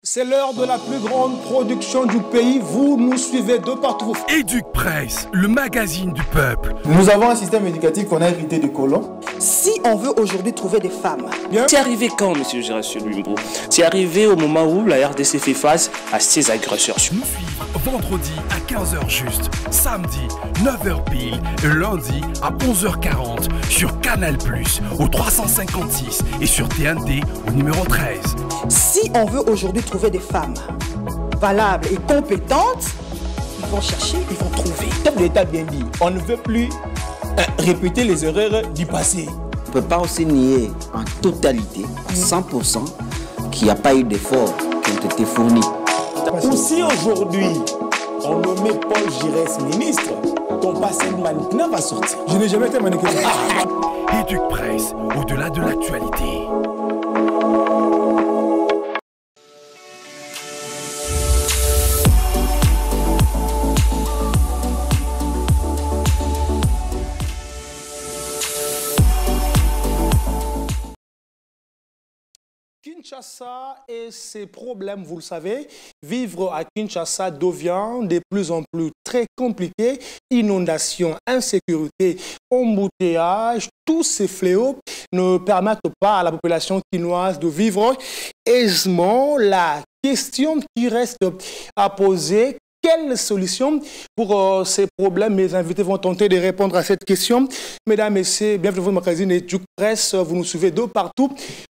C'est l'heure de la plus grande production du pays. Vous nous suivez de partout. Éduc-Presse, le magazine du peuple. Nous avons un système éducatif qu'on a hérité de colons. Si on veut aujourd'hui trouver des femmes... C'est arrivé quand, M. Gérard Lumbo? C'est arrivé au moment où la RDC fait face à ses agresseurs. Nous suivre vendredi à 15h juste, samedi 9h pile, et lundi à 11h40 sur Canal+, au 356 et sur TNT au numéro 13. Si on veut aujourd'hui trouver des femmes valables et compétentes, ils vont chercher, ils vont trouver. Chef de l'État bien dit, on ne veut plus répéter les erreurs du passé. On ne peut pas aussi nier en totalité, à 100%, qu'il n'y a pas eu d'efforts qui ont été fournis. Ou si aujourd'hui, on nommait Paul Giresse ministre, ton passé de mannequin va sortir. Je n'ai jamais été mannequin. Éduc-Presse, au-delà de l'actualité. Kinshasa et ses problèmes, vous le savez, vivre à Kinshasa devient de plus en plus très compliqué. Inondations, insécurité, embouteillage, tous ces fléaux ne permettent pas à la population quinoise de vivre aisément. La question qui reste à poser, quelle solution pour ces problèmes? Mes invités vont tenter de répondre à cette question. Mesdames, Messieurs, bienvenue dans votre magazine Éduc-Presse. Vous nous suivez de partout.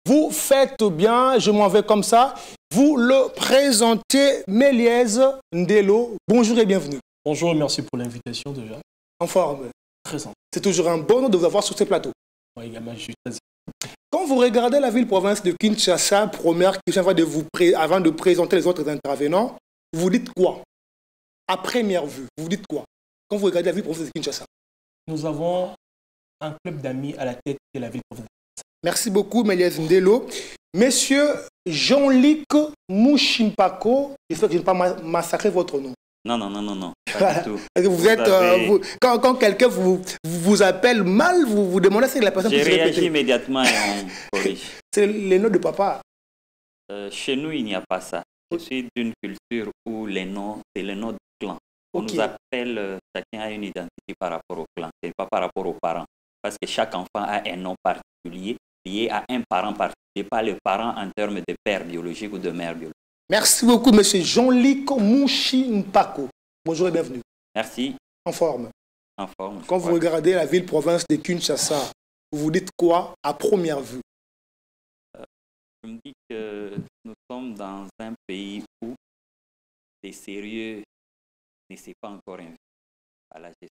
Vous faites bien, je m'en vais comme ça. Vous le présentez, Méliès Ndelo. Bonjour et bienvenue. Bonjour et merci pour l'invitation déjà. En forme? Très en. C'est toujours un bonheur de vous avoir sur ce plateau. Moi également, je suis très. Quand vous regardez la ville-province de Kinshasa, première question avant de présenter les autres intervenants, vous dites quoi? À première vue, vous dites quoi quand vous regardez la ville-province de Kinshasa? Nous avons un club d'amis à la tête de la ville-province. Merci beaucoup, Méliès Ndelo. Monsieur Jean-Luc Mouchimpako, j'espère que je n'ai pas massacré votre nom. Non, pas du tout. Vous êtes, quand quelqu'un vous appelle mal, vous demandez si la personne peut se répéter. J'ai réagi immédiatement et on corrige. C'est les noms de papa. Chez nous, il n'y a pas ça. Je suis d'une culture où les noms, c'est le nom du clan. On nous appelle, chacun a une identité par rapport au clan, et pas par rapport aux parents. Parce que chaque enfant a un nom particulier lié à un parent particulier, pas le parent en termes de père biologique ou de mère biologique. Merci beaucoup, monsieur Jean-Luc Mouchimpako. Bonjour et bienvenue. Merci. En forme. En forme. Quand vous regardez la ville-province de Kinshasa, vous vous dites quoi à première vue? Je me dis que nous sommes dans un pays où les sérieux ne s'est pas encore investi à la gestion.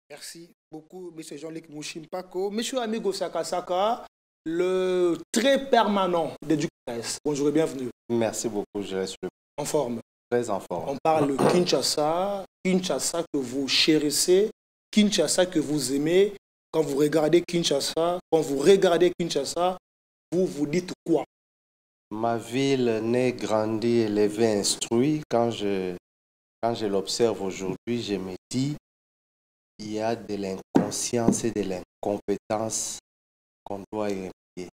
Merci beaucoup, M. Jean-Luc Mouchimpako. M. Amigo Sakasaka, le très permanent d'Éduc-Presse. Bonjour et bienvenue. Merci beaucoup, je reste en forme. Très en forme. On parle de Kinshasa, Kinshasa que vous chérissez, Kinshasa que vous aimez. Quand vous regardez Kinshasa, vous vous dites quoi? Ma ville naît, grandie, élevée, instruite. Quand je l'observe aujourd'hui, je me dis il y a de l'inconscience et de l'incompétence qu'on doit éradiquer.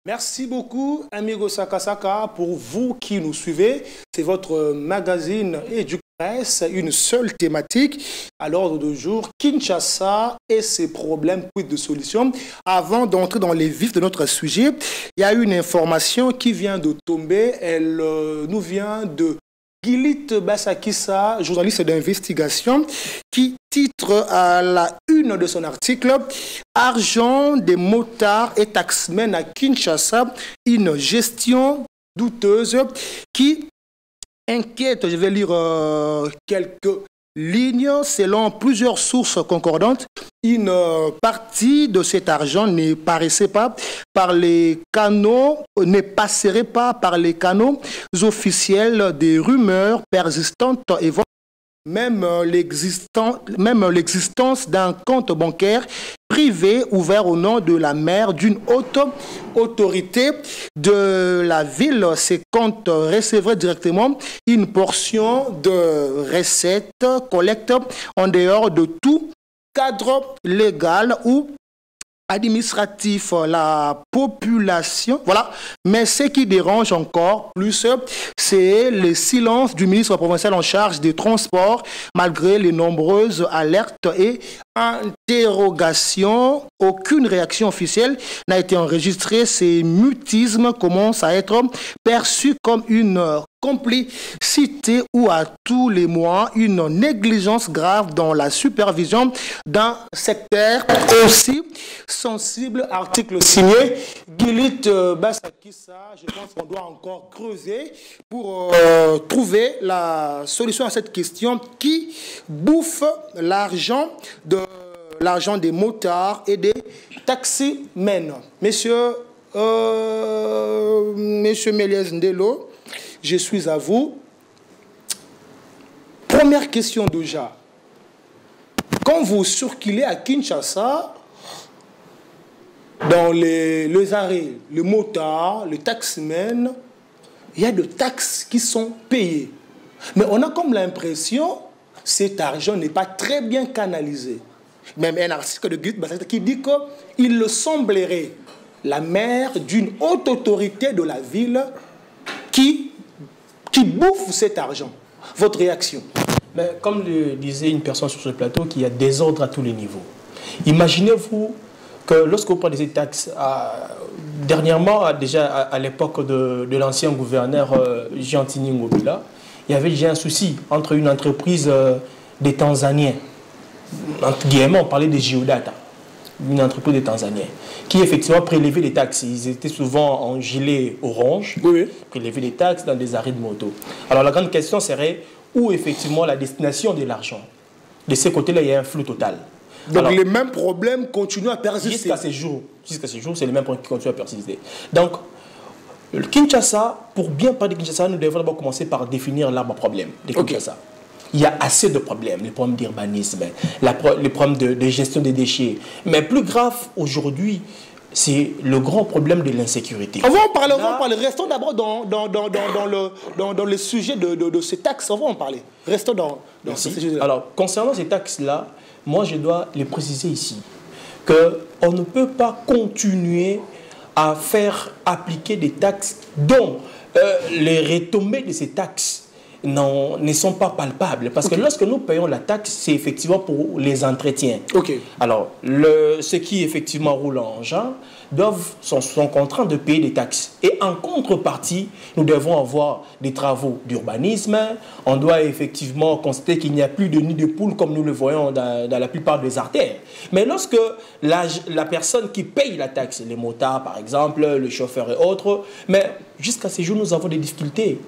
Merci beaucoup, Amigo Sakasaka, pour vous qui nous suivez. C'est votre magazine Éduc-Presse, une seule thématique à l'ordre du jour, Kinshasa et ses problèmes, puis de solutions. Avant d'entrer dans les vifs de notre sujet, il y a une information qui vient de tomber. Elle nous vient de Gilit Bassakissa, journaliste d'investigation, qui titre à la une de son article « Argent des motards et taxmen à Kinshasa, une gestion douteuse » qui inquiète, je vais lire quelques lignes. Selon plusieurs sources concordantes, une partie de cet argent ne passerait pas par les canaux officiels. Des rumeurs persistantes évoquent même l'existence d'un compte bancaire privé ouvert au nom de la mère d'une haute autorité de la ville. Ces comptes recevraient directement une portion de recettes collectées en dehors de tout cadre légal ou administratif, la population, voilà. Mais ce qui dérange encore plus, c'est le silence du ministre provincial en charge des transports, malgré les nombreuses alertes et interrogations. Aucune réaction officielle n'a été enregistrée. Ces mutismes commencent à être perçus comme une complicité ou à tous les mois une négligence grave dans la supervision d'un secteur aussi sensible. Article signé Gilit Bassakissa. Je pense qu'on doit encore creuser pour trouver la solution à cette question qui bouffe l'argent des motards et des taximens. Monsieur Méliès Ndelo, je suis à vous. Première question déjà. Quand vous circulez à Kinshasa, dans les arrêts, le motard, le taximan, il y a des taxes qui sont payées. Mais on a comme l'impression que cet argent n'est pas très bien canalisé. Même un article de Gilit Bassakissa qui dit qu'il semblerait la maire d'une haute autorité de la ville qui bouffe cet argent. Votre réaction? Mais comme le disait une personne sur ce plateau, qu'il y a désordre à tous les niveaux. Imaginez-vous que lorsque vous prenez ces taxes, dernièrement, déjà à l'époque de l'ancien gouverneur Giantini Ngobila, il y avait déjà un souci entre une entreprise des Tanzaniens, entre guillemets, on parlait de Geodata, une entreprise des Tanzaniens, qui effectivement prélevait des taxes. Ils étaient souvent en gilet orange, prélevaient des taxes dans des arrêts de moto. Alors la grande question serait où effectivement la destination de l'argent. De ce côté-là, il y a un flou total. Donc alors, les mêmes problèmes continuent à persister. Jusqu'à ces jours, c'est les mêmes problèmes qui continuent à persister. Donc, le Kinshasa, pour bien parler de Kinshasa, nous devons d'abord commencer par définir l'arbre à problème de Kinshasa. Il y a assez de problèmes, les problèmes d'urbanisme, les problèmes de gestion des déchets. Mais plus grave aujourd'hui, c'est le grand problème de l'insécurité. On va en parler. Restons d'abord dans le sujet de ces taxes. On va en parler. Restons dans ce sujet. Alors, concernant ces taxes-là, moi, je dois les préciser ici, qu'on ne peut pas continuer à faire appliquer des taxes dont les retombées de ces taxes ne sont pas palpables. Parce que lorsque nous payons la taxe, c'est effectivement pour les entretiens. Alors, ceux qui effectivement roulent en engin sont contraints de payer des taxes. Et en contrepartie, nous devons avoir des travaux d'urbanisme. On doit effectivement constater qu'il n'y a plus de nid de poule comme nous le voyons dans la plupart des artères. Mais lorsque la personne qui paye la taxe, les motards par exemple, le chauffeur et autres, mais jusqu'à ce jour, nous avons des difficultés.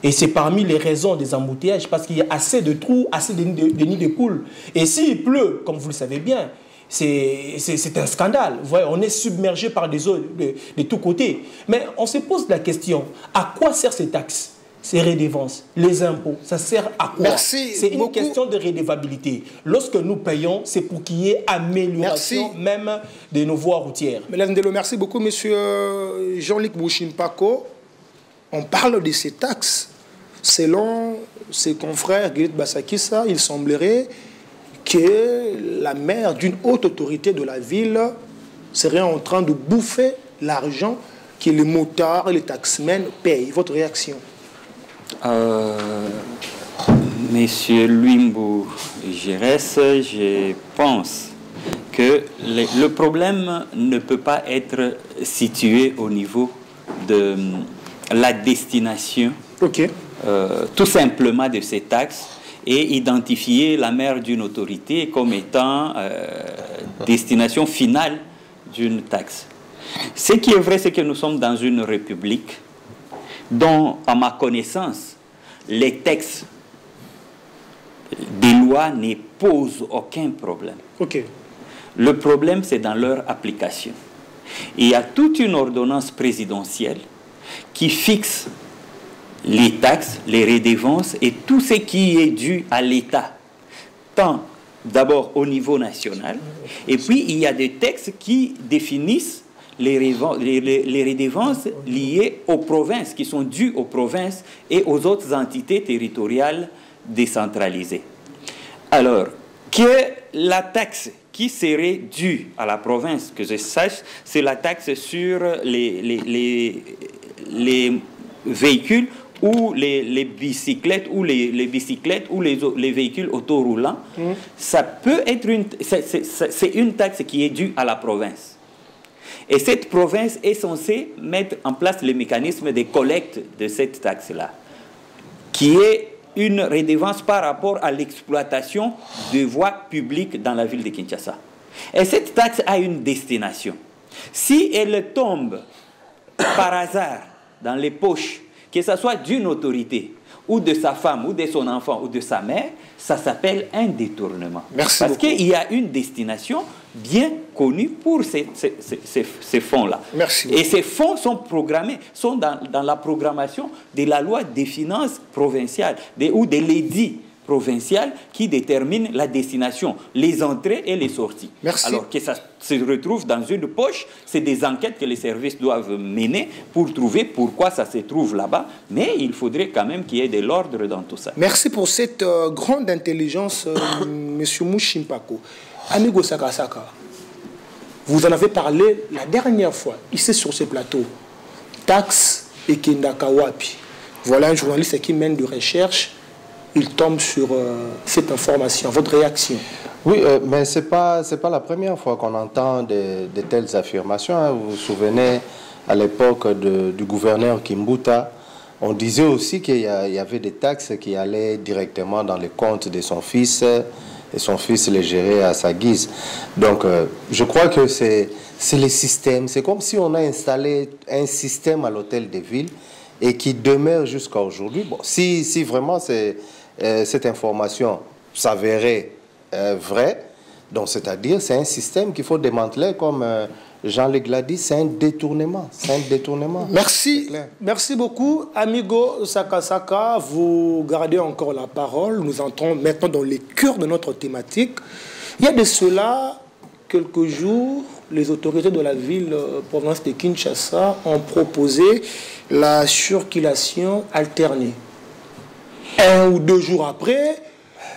Et c'est parmi les raisons des embouteillages, parce qu'il y a assez de trous, assez de nids de poules. Et s'il pleut, comme vous le savez bien, c'est un scandale. Vous voyez, on est submergé par des eaux de tous côtés. Mais on se pose la question, à quoi servent ces taxes, ces redevances, les impôts? Ça sert à quoi? C'est une question de redevabilité. Lorsque nous payons, c'est pour qu'il y ait amélioration même de nos voies routières. Mesdames, merci beaucoup, monsieur Jean-Luc Bouchimpako. On parle de ces taxes. Selon ses confrères Gilit Bassakissa, il semblerait que la maire d'une haute autorité de la ville serait en train de bouffer l'argent que les motards et les taximens payent. Votre réaction? Monsieur Luimbu Giresse, je pense que le problème ne peut pas être situé au niveau de la destination tout simplement de ces taxes et identifier la maire d'une autorité comme étant destination finale d'une taxe. Ce qui est vrai, c'est que nous sommes dans une république dont, à ma connaissance, les textes des lois ne posent aucun problème. Le problème, c'est dans leur application. Il y a toute une ordonnance présidentielle qui fixe les taxes, les redevances et tout ce qui est dû à l'État, tant d'abord au niveau national, et puis il y a des textes qui définissent les redevances liées aux provinces, qui sont dues aux provinces et aux autres entités territoriales décentralisées. Alors, que la taxe qui serait due à la province, que je sache, c'est la taxe sur les véhicules ou les bicyclettes ou les bicyclettes ou les véhicules autoroulants. Ça peut être c'est une taxe qui est due à la province. Et cette province est censée mettre en place les mécanismes de collecte de cette taxe-là, qui est une redevance par rapport à l'exploitation de voies publiques dans la ville de Kinshasa. Et cette taxe a une destination. Si elle tombe par hasard dans les poches, que ce soit d'une autorité, ou de sa femme, ou de son enfant, ou de sa mère, ça s'appelle un détournement. Merci Parce beaucoup. qu'il y a une destination bien connue pour ces fonds-là. Merci. Et ces fonds sont programmés, sont dans la programmation de la loi des finances provinciales ou de l'édit provincial qui détermine la destination, les entrées et les sorties. Merci. Alors que ça se retrouve dans une poche, c'est des enquêtes que les services doivent mener pour trouver pourquoi ça se trouve là-bas, mais il faudrait quand même qu'il y ait de l'ordre dans tout ça. Merci pour cette grande intelligence, Monsieur Mouchimpako. Amigo Sakasaka, vous en avez parlé la dernière fois, ici sur ce plateau. Taxe et Kendakawapi. Voilà un journaliste qui mène de recherche. Il tombe sur cette information. Votre réaction? Oui, mais ce n'est pas la première fois qu'on entend de telles affirmations. Hein. Vous vous souvenez, à l'époque du gouverneur Kimbuta, on disait aussi qu'il y avait des taxes qui allaient directement dans les comptes de son fils, et son fils les gérait à sa guise. Donc, je crois que c'est le système. C'est comme si on a installé un système à l'hôtel de ville et qui demeure jusqu'à aujourd'hui. Bon, si vraiment cette information s'avérait vraie, donc c'est-à-dire c'est un système qu'il faut démanteler, comme Jean-Luc l'a dit, c'est un détournement. C'est un détournement. Merci. Merci beaucoup. Amigo Sakasaka, vous gardez encore la parole. Nous entrons maintenant dans le cœur de notre thématique. Il y a de cela quelques jours, les autorités de la ville province de Kinshasa ont proposé la circulation alternée. 1 ou 2 jours après,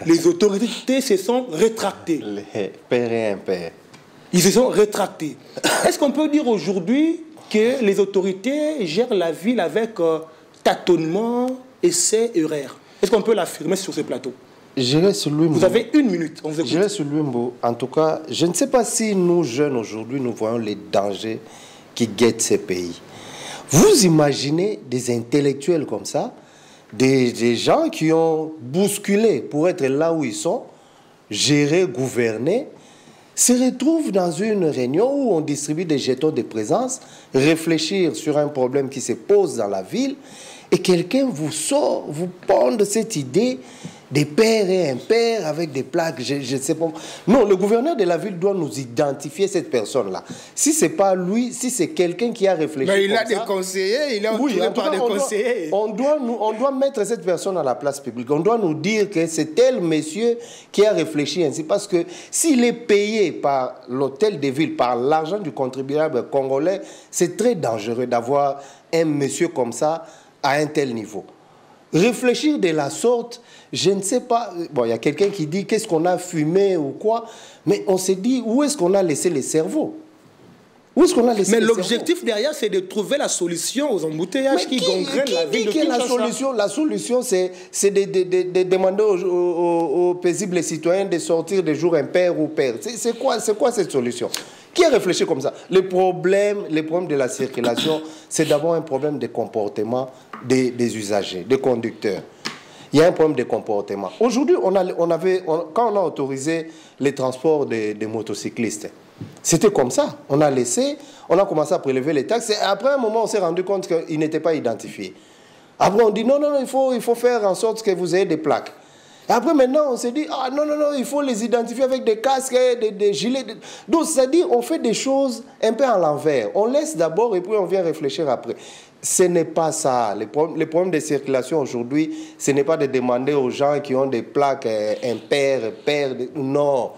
les autorités se sont rétractées. Les pères et impairs. Ils se sont rétractés. Est-ce qu'on peut dire aujourd'hui que les autorités gèrent la ville avec tâtonnement, essai, erreur? Est-ce qu'on peut l'affirmer sur ce plateau? Vous avez 1 minute. J'irai sur Lumbo. En tout cas, je ne sais pas si nous, jeunes, aujourd'hui, nous voyons les dangers qui guettent ces pays. Vous imaginez des intellectuels comme ça, des gens qui ont bousculé pour être là où ils sont, gérer, gouverner, se retrouvent dans une réunion où on distribue des jetons de présence, réfléchir sur un problème qui se pose dans la ville, et quelqu'un vous sort, vous pond cette idée des pères et impairs avec des plaques, je ne sais pas. Non, le gouverneur de la ville doit nous identifier cette personne-là. Si ce n'est pas lui, si c'est quelqu'un qui a réfléchi. Mais il a des conseillers, il est entouré par des conseillers. On doit mettre cette personne à la place publique. On doit nous dire que c'est tel monsieur qui a réfléchi ainsi. Parce que s'il est payé par l'hôtel de ville, par l'argent du contribuable congolais, c'est très dangereux d'avoir un monsieur comme ça à un tel niveau. Réfléchir de la sorte, je ne sais pas. Bon, il y a quelqu'un qui dit qu'est-ce qu'on a fumé ou quoi, mais on s'est dit où est-ce qu'on a laissé les cerveaux? Où est-ce qu'on a laissé les cerveaux? Mais l'objectif derrière, c'est de trouver la solution aux embouteillages qui gangrènent la ville de Kinshasa. La solution, c'est de demander aux paisibles citoyens de sortir des jours impairs ou pairs. C'est quoi cette solution? Qui a réfléchi comme ça? Le problème de la circulation, c'est d'abord un problème de comportement des usagers, des conducteurs. Il y a un problème de comportement. Aujourd'hui, quand on a autorisé les transports des motocyclistes, c'était comme ça. On a commencé à prélever les taxes. Et après un moment, on s'est rendu compte qu'ils n'étaient pas identifiés. Après, on dit non, il faut faire en sorte que vous ayez des plaques. Et après, maintenant, on s'est dit, ah non, il faut les identifier avec des casques, des gilets. Donc, c'est-à-dire, on fait des choses un peu à l'envers. On laisse d'abord et puis on vient réfléchir après. Ce n'est pas ça. Le problème de circulation aujourd'hui, ce n'est pas de demander aux gens qui ont des plaques impaires, paires. Non.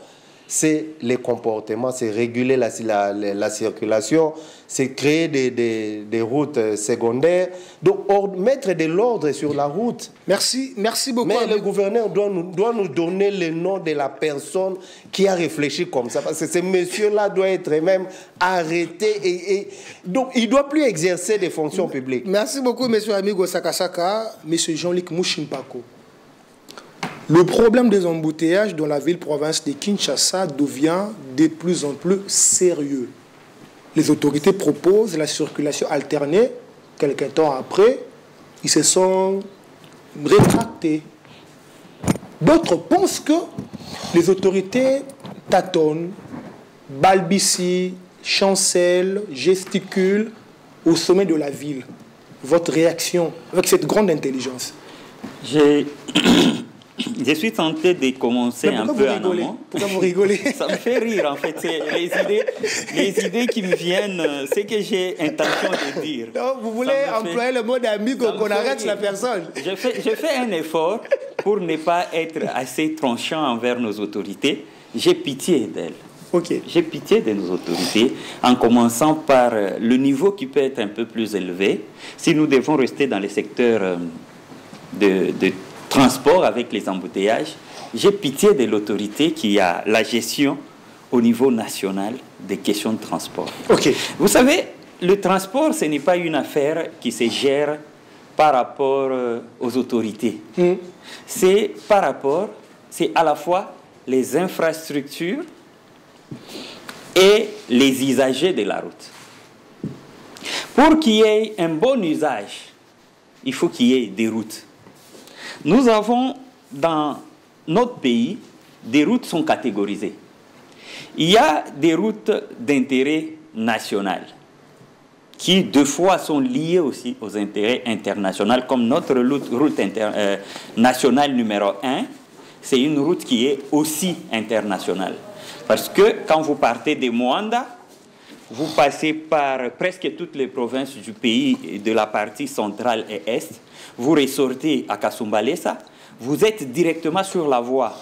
c'est les comportements, c'est réguler la circulation, c'est créer des routes secondaires, donc mettre de l'ordre sur la route. Merci beaucoup. Mais le gouverneur doit nous donner le nom de la personne qui a réfléchi comme ça, parce que ce monsieur-là doit être même arrêté et donc il ne doit plus exercer des fonctions publiques. Merci beaucoup, monsieur Amigo Sakasaka, monsieur Jean-Luc Mouchimpako. Le problème des embouteillages dans la ville-province de Kinshasa devient de plus en plus sérieux. Les autorités proposent la circulation alternée. Quelque temps après, ils se sont rétractés. D'autres pensent que les autorités tâtonnent, balbutient, chancellent, gesticulent au sommet de la ville. Votre réaction avec cette grande intelligence? Je suis tenté de commencer un peu en amont. Pourquoi vous rigolez? Ça me fait rire, en fait. Les idées qui me viennent, c'est que j'ai intention de dire. Non, vous voulez employer le mot d'ami qu'on arrête la personne. Je fais un effort pour ne pas être assez tranchant envers nos autorités. J'ai pitié d'elles. Okay. J'ai pitié de nos autorités, en commençant par le niveau qui peut être un peu plus élevé. Si nous devons rester dans les secteurs de transport avec les embouteillages, j'ai pitié de l'autorité qui a la gestion au niveau national des questions de transport. Okay. Vous savez, le transport, ce n'est pas une affaire qui se gère par rapport aux autorités. C'est à la fois les infrastructures et les usagers de la route. Pour qu'il y ait un bon usage, il faut qu'il y ait des routes. Nous avons dans notre pays, des routes sont catégorisées. Il y a des routes d'intérêt national qui, deux fois, sont liées aussi aux intérêts internationaux, comme notre route nationale numéro 1, c'est une route qui est aussi internationale. Parce que quand vous partez de Moanda, vous passez par presque toutes les provinces du pays, de la partie centrale et est, vous ressortez à Kasumbalesa, vous êtes directement sur la voie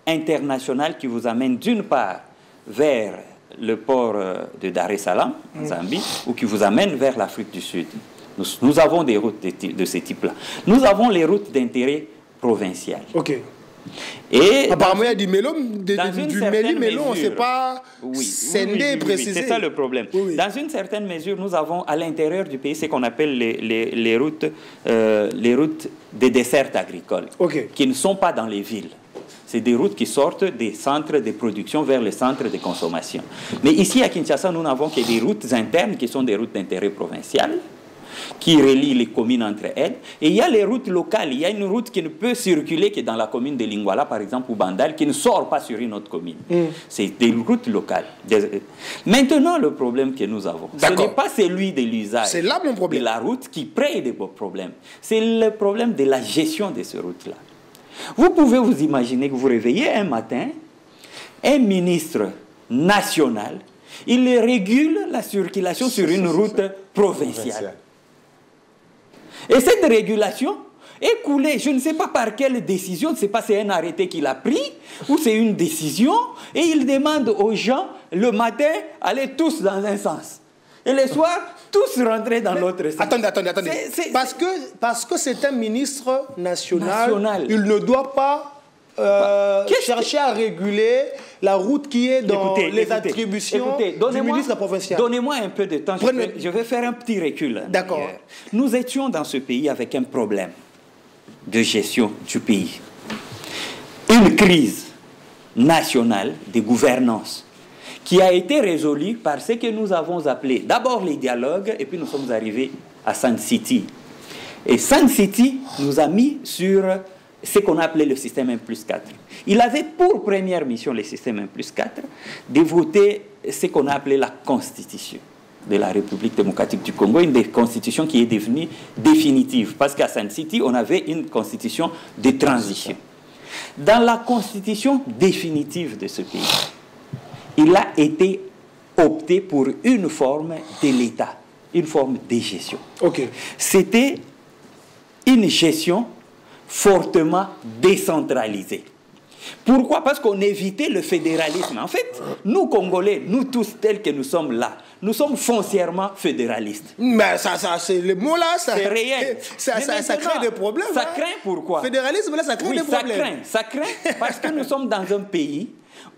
internationale qui vous amène d'une part vers le port de Dar es Salaam, en Zambie, ou qui vous amène vers l'Afrique du Sud. Nous avons des routes de ce type-là. Nous avons les routes d'intérêt provincial. Ok. Et apparemment, il y a du mélon, on ne sait pas scinder et préciser. C'est ça le problème. Dans une certaine mesure, nous avons à l'intérieur du pays ce qu'on appelle les routes des dessertes agricoles, qui ne sont pas dans les villes. C'est des routes qui sortent des centres de production vers les centres de consommation. Mais ici, à Kinshasa, nous n'avons que des routes internes qui sont des routes d'intérêt provincial, qui relient les communes entre elles. Et il y a les routes locales. Il y a une route qui ne peut circuler que dans la commune de Lingwala, par exemple, ou Bandal, qui ne sort pas sur une autre commune. C'est des routes locales. Maintenant, le problème que nous avons, ce n'est pas celui de l'usage de la route qui crée des problèmes. C'est le problème de la gestion de ces routes-là. Vous pouvez vous imaginer que vous réveillez un matin, un ministre national, il régule la circulation sur une route provinciale. Et cette régulation est coulée, je ne sais pas par quelle décision, je ne sais pas si c'est un arrêté qu'il a pris ou c'est une décision, et il demande aux gens, le matin, aller tous dans un sens. Et le soir, tous rentrer dans l'autre sens. Attendez. Parce que c'est un ministre national. Il ne doit pas chercher à réguler la route qui est dans les attributions du ministre provincial. Donnez-moi un peu de temps, je vais faire un petit recul. D'accord. Nous étions dans ce pays avec un problème de gestion du pays. Une crise nationale de gouvernance qui a été résolue par ce que nous avons appelé d'abord les dialogues, et puis nous sommes arrivés à Sun City. Et Sun City nous a mis sur ce qu'on appelait le système 1+4. Il avait pour première mission, le système 1+4, de voter ce qu'on a appelé la Constitution de la République démocratique du Congo, une des constitutions qui est devenue définitive, parce qu'à Sun City, on avait une constitution de transition. Dans la constitution définitive de ce pays, il a été opté pour une forme de l'État, une forme de gestion. C'était une gestion fortement décentralisée. Pourquoi? Parce qu'on évitait le fédéralisme. En fait, nous, Congolais, nous tous tels que nous sommes là, nous sommes foncièrement fédéralistes. Mais ça c'est le mot là, ça, c'est réel. Ça crée des problèmes. Ça craint pourquoi? Fédéralisme là, ça crée des problèmes. Ça craint parce que nous sommes dans un pays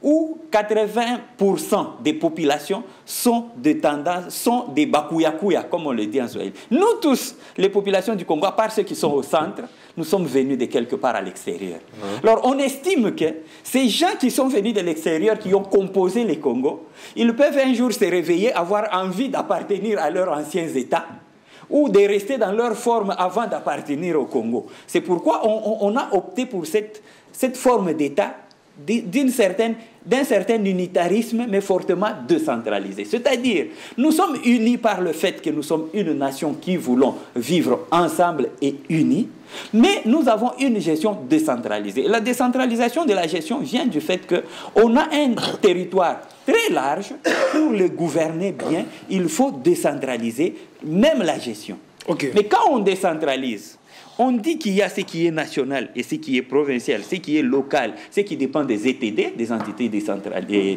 où 80% des populations sont de tendance, sont des bakouya-kouya, comme on le dit en Swahili. Nous tous, les populations du Congo, à part ceux qui sont au centre, nous sommes venus de quelque part à l'extérieur. Alors on estime que ces gens qui sont venus de l'extérieur, qui ont composé les Congos, ils peuvent un jour se réveiller, avoir envie d'appartenir à leurs anciens États, ou de rester dans leur forme avant d'appartenir au Congo. C'est pourquoi on a opté pour cette forme d'État d'un certain unitarisme, mais fortement décentralisé. C'est-à-dire, nous sommes unis par le fait que nous sommes une nation qui voulons vivre ensemble et unis, mais nous avons une gestion décentralisée. La décentralisation de la gestion vient du fait qu'on a un territoire très large. Pour le gouverner bien, il faut décentraliser même la gestion. Okay. Mais quand on décentralise, on dit qu'il y a ce qui est national et ce qui est provincial, ce qui est local, ce qui dépend des ETD, des entités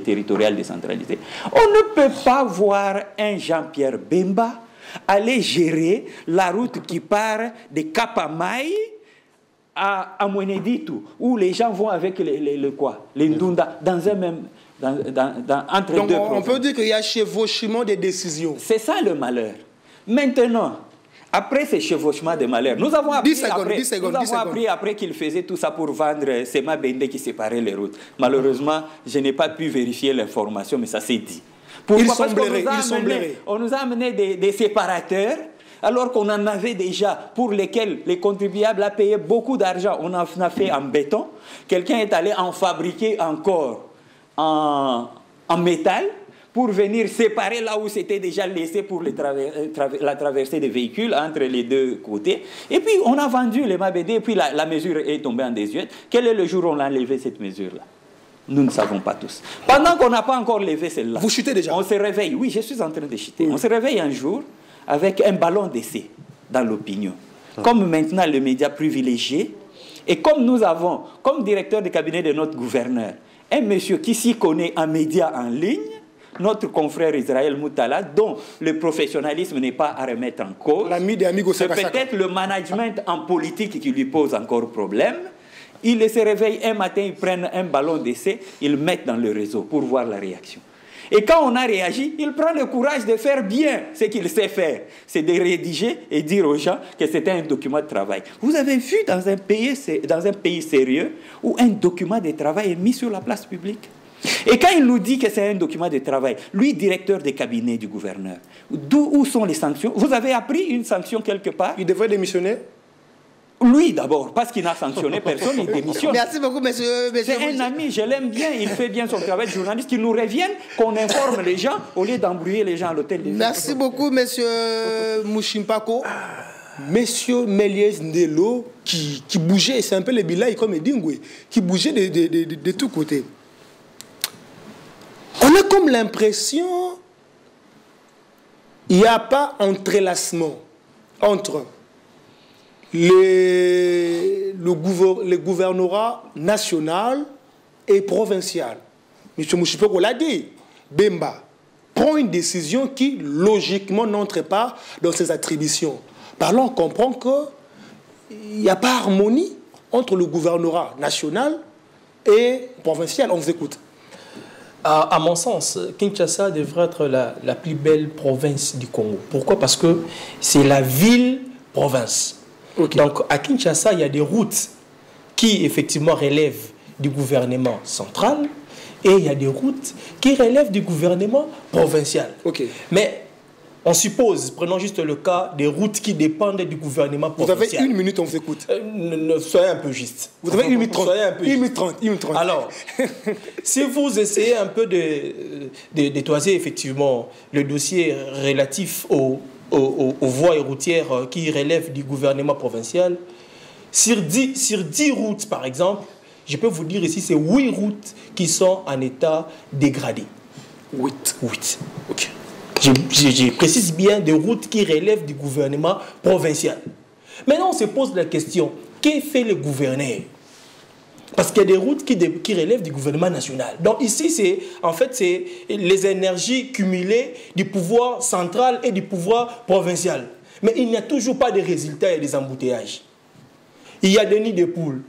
territoriales décentralisées. On ne peut pas voir un Jean-Pierre Bemba aller gérer la route qui part de Kapamai à Mweneditu, où les gens vont avec les Ndunda, dans un même... entre donc deux on provinces. peut dire qu'il y a chevauchement des décisions. C'est ça le malheur. Maintenant, après ces chevauchements de malheur, nous avons appris après qu'il faisait tout ça pour vendre Sema Bende qui séparait les routes. Malheureusement, je n'ai pas pu vérifier l'information, mais ça s'est dit. Pourquoi? Parce qu'on nous a amené des séparateurs, alors qu'on en avait déjà, pour lesquels les contribuables ont payé beaucoup d'argent. On en a fait en béton. Quelqu'un est allé en fabriquer encore en métal, pour venir séparer là où c'était déjà laissé pour la traversée des véhicules entre les deux côtés. Et puis, on a vendu les Mabédé, et puis la mesure est tombée en désuète. Quel est le jour où on a levé cette mesure-là? Nous ne savons pas tous. Pendant qu'on n'a pas encore levé celle-là, vous chutez déjà? On se réveille. Oui, je suis en train de chuter. On se réveille un jour avec un ballon d'essai dans l'opinion. Comme maintenant le média privilégié, et comme nous avons, comme directeur de cabinet de notre gouverneur, un monsieur qui s'y connaît en médias en ligne, notre confrère Israël Moutala, dont le professionnalisme n'est pas à remettre en cause. L'ami des Amigos C'est peut-être le management en politique qui lui pose encore problème. Ils se réveillent un matin, ils prennent un ballon d'essai, ils le mettent dans le réseau pour voir la réaction. Et quand on a réagi, il prend le courage de faire bien ce qu'il sait faire. C'est de rédiger et dire aux gens que c'était un document de travail. Vous avez vu dans un pays sérieux où un document de travail est mis sur la place publique? Et quand il nous dit que c'est un document de travail, lui, directeur des cabinets du gouverneur, où sont les sanctions? Vous avez appris une sanction quelque part? Il devrait démissionner? Lui d'abord, parce qu'il n'a sanctionné personne, il démissionne. Merci beaucoup, monsieur. C'est un ami, je l'aime bien, il fait bien son travail de journaliste, qu'il nous revienne, qu'on informe les gens, au lieu d'embrouiller les gens à l'hôtel des Merci beaucoup, monsieur Mouchimpako. Monsieur Méliès Ndelo, qui bougeait, c'est un peu le Bilaï comme Edingwe, qui bougeait de tous côtés. On a comme l'impression qu'il n'y a pas entrelacement entre le gouvernorat national et provincial. M. Mouchipeko l'a dit, Bemba prend une décision qui, logiquement, n'entre pas dans ses attributions. Par là, on comprend qu'il n'y a pas harmonie entre le gouvernorat national et provincial. On vous écoute. À mon sens, Kinshasa devrait être la plus belle province du Congo. Pourquoi? Parce que c'est la ville-province. Okay. Donc, à Kinshasa, il y a des routes qui, effectivement, relèvent du gouvernement central et il y a des routes qui relèvent du gouvernement provincial. Okay. Mais on suppose, prenons juste le cas des routes qui dépendent du gouvernement provincial. Vous avez 1 minute, on vous écoute. Soyez un peu juste. Vous avez 1 minute 30. 1 minute 30. Alors, si vous essayez un peu de toiser effectivement le dossier relatif aux voies et routières qui relèvent du gouvernement provincial, sur 10 routes par exemple, je peux vous dire ici, c'est 8 routes qui sont en état dégradé. 8. Ok. Je précise bien des routes qui relèvent du gouvernement provincial. Maintenant, on se pose la question, que fait le gouverneur Parce qu'il y a des routes qui relèvent du gouvernement national. Donc ici, c'est les énergies cumulées du pouvoir central et du pouvoir provincial. Mais il n'y a toujours pas de résultats et des embouteillages. Il y a des nids de poules.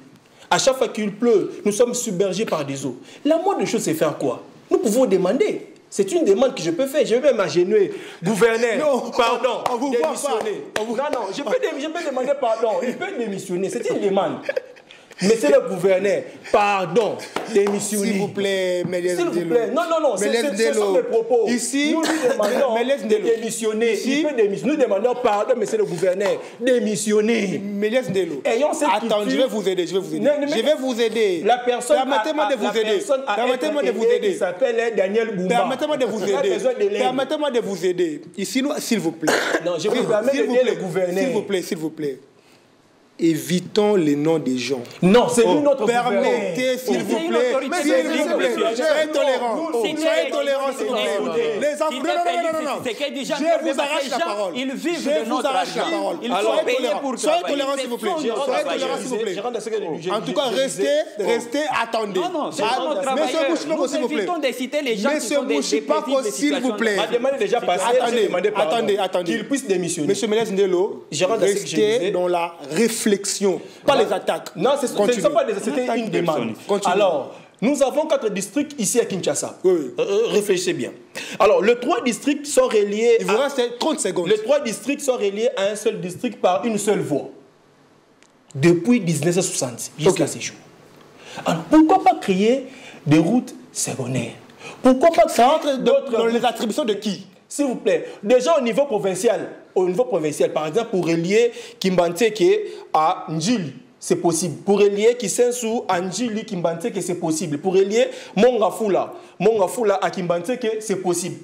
À chaque fois qu'il pleut, nous sommes submergés par des eaux. La moindre chose, c'est faire quoi? Nous pouvons demander. C'est une demande que je peux faire. Je vais même agenouiller. Gouverneur, pardon, démissionner. Non, je peux demander pardon. Il peut démissionner. C'est une demande. Monsieur le gouverneur, pardon, démissionner. S'il vous plaît, S'il vous plaît. Non, ce sont mes propos. Ici, nous lui demandons de démissionner. Ici, il peut démissionner. Nous demandons pardon, monsieur le gouverneur, démissionner. Méliès Ndelo. Attends, je vais vous aider. Je vais vous aider. La personne. Permettez-moi de vous aider. Permettez-moi de vous aider. Il s'appelle Daniel Boumba. Permettez-moi de vous aider. Permettez-moi de vous aider. Ici, s'il vous plaît. Non, je vous permets d'aider le gouverneur. S'il vous plaît. Évitons les noms des gens. Non, c'est nous notre permettez, s'il vous plaît. Soyez tolérants. Soyez tolérants, s'il vous plaît. Les enfants. Non. Je vous arrache la parole. Ils vivent de notre argent. Ils sont payés pour travailler. Soyez tolérants, s'il vous plaît. Soyez tolérants, s'il vous plaît. En tout cas, restez, attendez. Non, c'est notre travail. Nous évitons de citer les gens qui sont des Bouchipako, s'il vous plaît. Ma demande est déjà passée. Attendez. Qu'il puisse démissionner. Monsieur Méliès Ndelo, restez dans la réflexion, pas les attaques. Non, ce ne sont pas des attaques, c'était une demande. Alors, nous avons 4 districts ici à Kinshasa. Oui. Réfléchissez bien. Alors, les 3 districts sont reliés... Il vous reste 30 secondes. Les 3 districts sont reliés à un seul district par une seule voie. Depuis 1960 jusqu'à ces jours. Alors, pourquoi pas créer des routes secondaires? Pourquoi pas ça entre dans les attributions de qui? S'il vous plaît, déjà au niveau provincial, par exemple, pour relier Kimbanteke à Njili, c'est possible. Pour relier Kisensu à Njili, Kimbanteke, c'est possible. Pour relier Mongafula à Kimbanteke, c'est possible.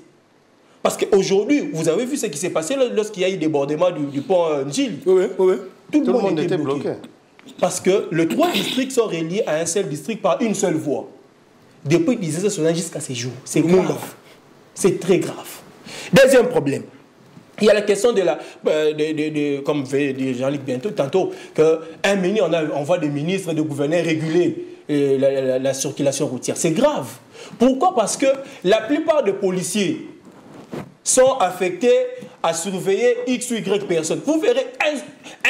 Parce qu'aujourd'hui, vous avez vu ce qui s'est passé lorsqu'il y a eu débordement du pont Njili. Oui. Tout le monde était bloqué. Parce que les 3 districts sont reliés à un seul district par une seule voie. Depuis 1960 jusqu'à ces jours. C'est grave. C'est très grave. Deuxième problème, il y a la question comme dit Jean-Luc bientôt, tantôt, qu'un ministre, on voit des ministres, des gouverneurs réguler la circulation routière. C'est grave. Pourquoi? Parce que la plupart des policiers sont affectés à surveiller X ou Y personnes. Vous verrez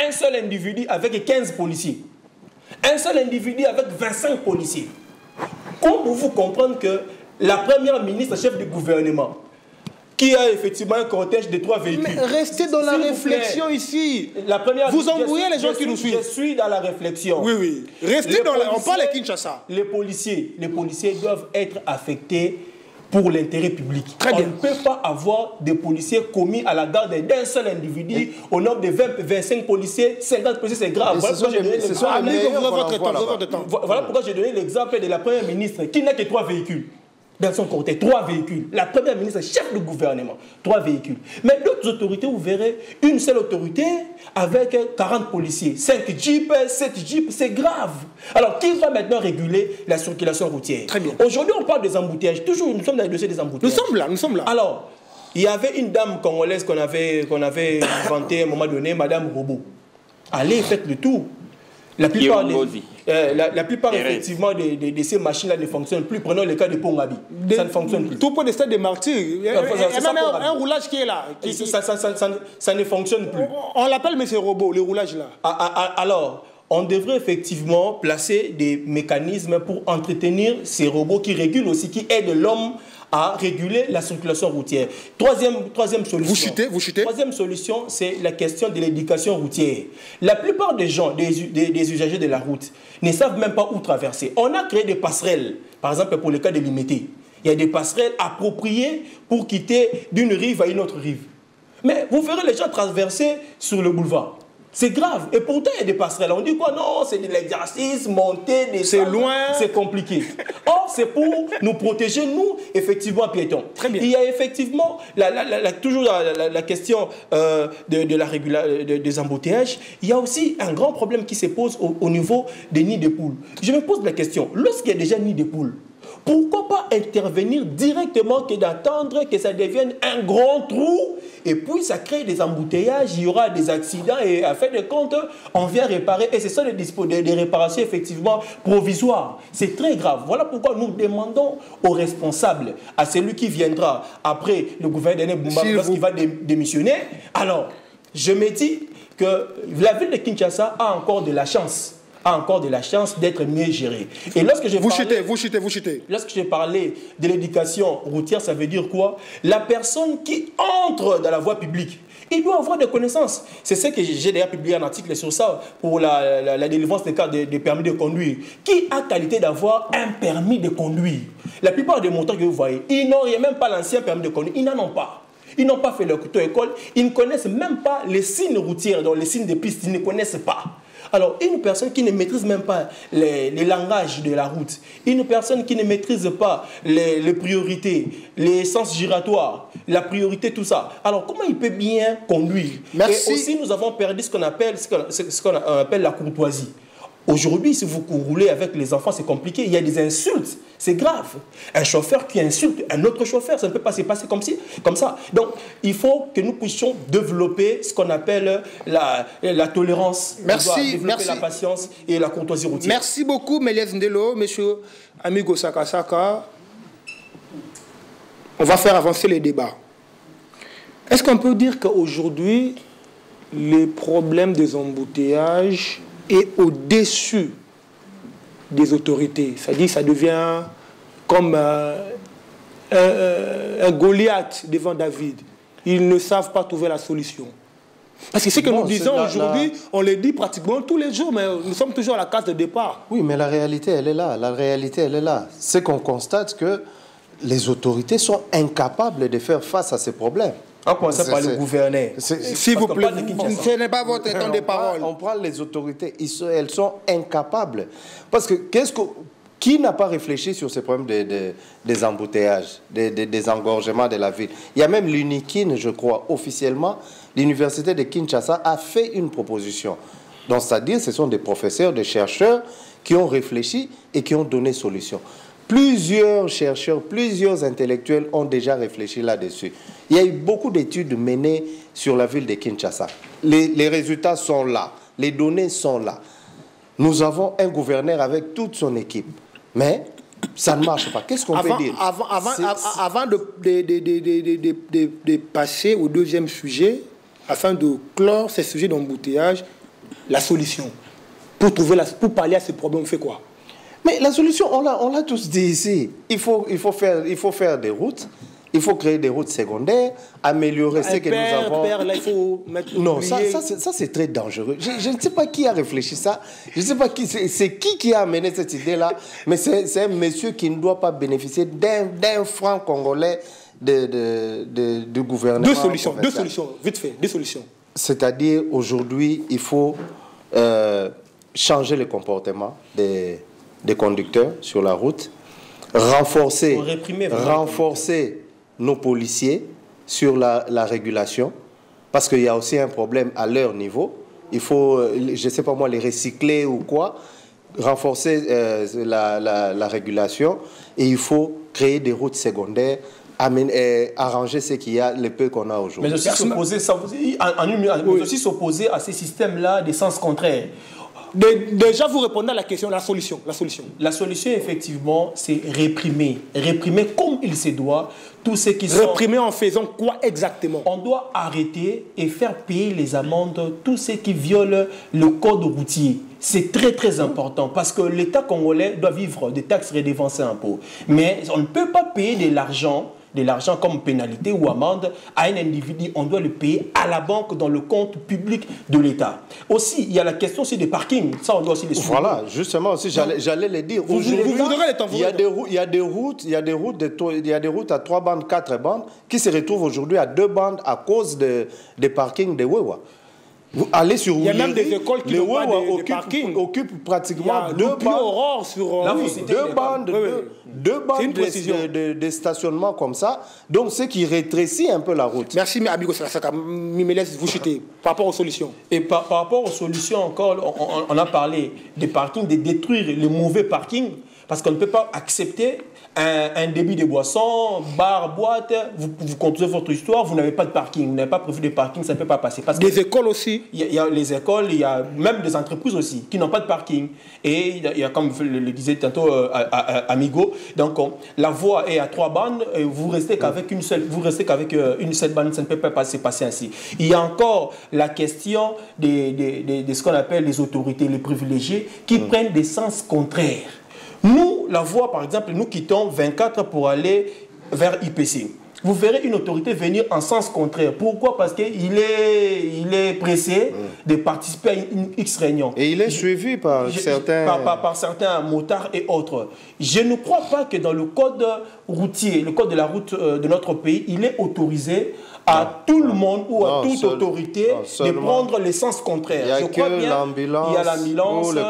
un seul individu avec 15 policiers. Un seul individu avec 25 policiers. Comment pouvez-vous comprendre que la première ministre, chef du gouvernement, qui a effectivement un cortège de 3 véhicules. Mais restez dans la réflexion ici. Vous embrouillez les gens qui nous suivent. Je suis dans la réflexion. Oui. Restez dans la... On parle à Kinshasa. Les policiers doivent être affectés pour l'intérêt public. Très bien. On ne peut pas avoir des policiers commis à la garde d'un seul individu. Au nombre de 20-25 policiers, 50 policiers, c'est grave. Voilà pourquoi j'ai donné l'exemple de la première ministre qui n'a que 3 véhicules. Dans son côté, 3 véhicules. La première ministre, chef du gouvernement, 3 véhicules. Mais d'autres autorités, vous verrez, une seule autorité avec 40 policiers, 5 jeeps, 7 jeeps, c'est grave. Alors, qui va maintenant réguler la circulation routière? Très bien. Aujourd'hui, on parle des embouteillages. Toujours, nous sommes dans le dossier des embouteillages. Nous sommes là. Alors, il y avait une dame congolaise qu'on avait inventée à un moment donné, Madame Robot. Allez, faites le tour. La plupart effectivement, de ces machines-là ne fonctionnent plus. Prenons le cas de Pongabi. Ça ne fonctionne plus. Tout point de stade des martyrs. Il y a même un roulage qui est là. Ça ne fonctionne plus. On l'appelle mais c'est robot, le roulage là. Alors, on devrait effectivement placer des mécanismes pour entretenir ces robots qui régulent aussi, qui aident l'homme à réguler la circulation routière. Troisième solution. Vous chutez. Troisième solution, c'est la question de l'éducation routière. La plupart des gens, des usagers de la route, ne savent même pas où traverser. On a créé des passerelles, par exemple pour le cas de Limité. Il y a des passerelles appropriées pour quitter d'une rive à une autre rive. Mais vous verrez les gens traverser sur le boulevard. C'est grave. Et pourtant, il y a des passerelles. On dit quoi? Non, c'est de l'exercice, monter, des... C'est loin. C'est compliqué. Or, c'est pour nous protéger, nous, effectivement, piétons. Très bien. Il y a effectivement, toujours la question des embouteillages. Il y a aussi un grand problème qui se pose au niveau des nids de poules. Je me pose la question. Lorsqu'il y a déjà nids de poules, pourquoi pas intervenir directement que d'attendre que ça devienne un grand trou et puis ça crée des embouteillages, il y aura des accidents et à fin de compte, on vient réparer et ce sont des réparations effectivement provisoires. C'est très grave. Voilà pourquoi nous demandons aux responsables, à celui qui viendra après le gouverneur Boumba lorsqu'il va démissionner. Alors, je me dis que la ville de Kinshasa a encore de la chance. D'être mieux gérée. Et lorsque je vous chutez. Lorsque je parlais de l'éducation routière, ça veut dire quoi? La personne qui entre dans la voie publique, il doit avoir des connaissances. C'est ce que j'ai déjà publié un article sur ça pour la délivrance des cartes de permis de conduire. Qui a qualité d'avoir un permis de conduire? La plupart des montants que vous voyez, ils n'ont même pas l'ancien permis de conduire, ils n'en ont pas. Ils n'ont pas fait leur auto-école, ils ne connaissent même pas les signes routiers, donc les signes de piste, ils ne connaissent pas. Alors, une personne qui ne maîtrise même pas les langages de la route, une personne qui ne maîtrise pas les priorités, les sens giratoires, la priorité, tout ça, alors comment il peut bien conduire? Merci. Et aussi, nous avons perdu ce qu'on appelle la courtoisie. Aujourd'hui, si vous roulez avec les enfants, c'est compliqué. Il y a des insultes. C'est grave. Un chauffeur qui insulte un autre chauffeur, ça ne peut pas se passer comme ça. Donc, il faut que nous puissions développer ce qu'on appelle la tolérance. Merci. Développer la patience et la courtoisie routière. Merci beaucoup, Méliès Ndelo, monsieur Amigo Sakasaka. On va faire avancer les débats. Est-ce qu'on peut dire qu'aujourd'hui, les problèmes des embouteillages est au-dessus des autorités? C'est-à-dire que ça devient comme un Goliath devant David. Ils ne savent pas trouver la solution. Parce que ce que nous disons aujourd'hui, on le dit pratiquement tous les jours, mais nous sommes toujours à la case de départ. Oui, mais la réalité, elle est là. La réalité, elle est là. C'est qu'on constate que les autorités sont incapables de faire face à ces problèmes. En commençant par le gouverneur. S'il vous plaît, ce n'est pas votre temps de parole. On prend les autorités, elles sont incapables. Parce que qui n'a pas réfléchi sur ces problèmes des embouteillages, des engorgements de la ville? Il y a même l'UNIKIN, je crois, officiellement, l'université de Kinshasa a fait une proposition. Donc, c'est-à-dire, ce sont des professeurs, des chercheurs qui ont réfléchi et qui ont donné solution. Plusieurs chercheurs, plusieurs intellectuels ont déjà réfléchi là-dessus. Il y a eu beaucoup d'études menées sur la ville de Kinshasa. Les résultats sont là, les données sont là. Nous avons un gouverneur avec toute son équipe, mais ça ne marche pas. Qu'est-ce qu'on peut dire? Avant de passer au deuxième sujet, afin de clore ces sujets d'embouteillage, la solution. Pour pallier à ces problèmes, on fait quoi? Mais la solution, on l'a tous dit ici. Il faut faire des routes. Il faut créer des routes secondaires, améliorer ce que nous avons. Là, il faut mettre non, ça c'est très dangereux. Je ne sais pas qui a réfléchi ça. Je ne sais pas c'est qui a amené cette idée-là. Mais c'est un monsieur qui ne doit pas bénéficier d'un franc congolais de gouvernement. Deux solutions, vite fait, deux solutions. C'est-à-dire, aujourd'hui, il faut changer le comportement des conducteurs sur la route, renforcer nos policiers sur la régulation, parce qu'il y a aussi un problème à leur niveau. Il faut, je ne sais pas moi, les recycler ou quoi, renforcer la régulation, et il faut créer des routes secondaires, arranger ce qu'il y a, le peu qu'on a aujourd'hui. Mais aussi s'opposer à ces systèmes-là de sens contraire. Déjà, vous répondez à la question, la solution. La solution, effectivement, c'est réprimer. Réprimer comme il se doit tous ceux qui sont... Réprimer en faisant quoi exactement? On doit arrêter et faire payer les amendes tous ceux qui violent le code routier. C'est très très important parce que l'État congolais doit vivre des taxes, redevances et impôts. Mais on ne peut pas payer de l'argent comme pénalité ou amende à un individu, on doit le payer à la banque dans le compte public de l'État. Aussi, il y a la question aussi des parkings. Ça, on doit aussi les souligner. Voilà, justement aussi, j'allais le dire. Il y a des routes à 3 bandes, 4 bandes qui se retrouvent aujourd'hui à 2 bandes à cause des parkings de Wewa. Vous allez sur il y a même des écoles qui occupent pratiquement 2 bandes sur deux bandes de stationnement comme ça. Donc, ce qui rétrécit un peu la route. Merci, mais Amigo Sakasaka. Mimelès, vous chutez. Par rapport aux solutions. Et par rapport aux solutions encore, on a parlé des parkings, de détruire les mauvais parkings Parce qu'on ne peut pas accepter un débit de boissons, bar, boîte, vous continuez votre histoire, vous n'avez pas de parking, vous n'avez pas prévu de parking, ça ne peut pas passer. Parce des écoles aussi. Il y a les écoles, il y a même des entreprises aussi qui n'ont pas de parking. Et il y a, comme le disait tantôt Amigo, donc la voie est à 3 bandes, et vous restez qu'avec une seule bande, ça ne peut pas se passer ainsi. Il y a encore la question de ce qu'on appelle les autorités, les privilégiés, qui prennent des sens contraires. Nous, la voie, par exemple, nous quittons 24 pour aller vers IPC. Vous verrez une autorité venir en sens contraire. Pourquoi? Parce qu'il est pressé de participer à une X réunion. Et il est suivi par certains motards et autres. Je ne crois pas que dans le code routier, le code de la route de notre pays, il est autorisé à tout le monde ou à toute autorité de prendre les sens contraires. Il y a l'ambulance, ou le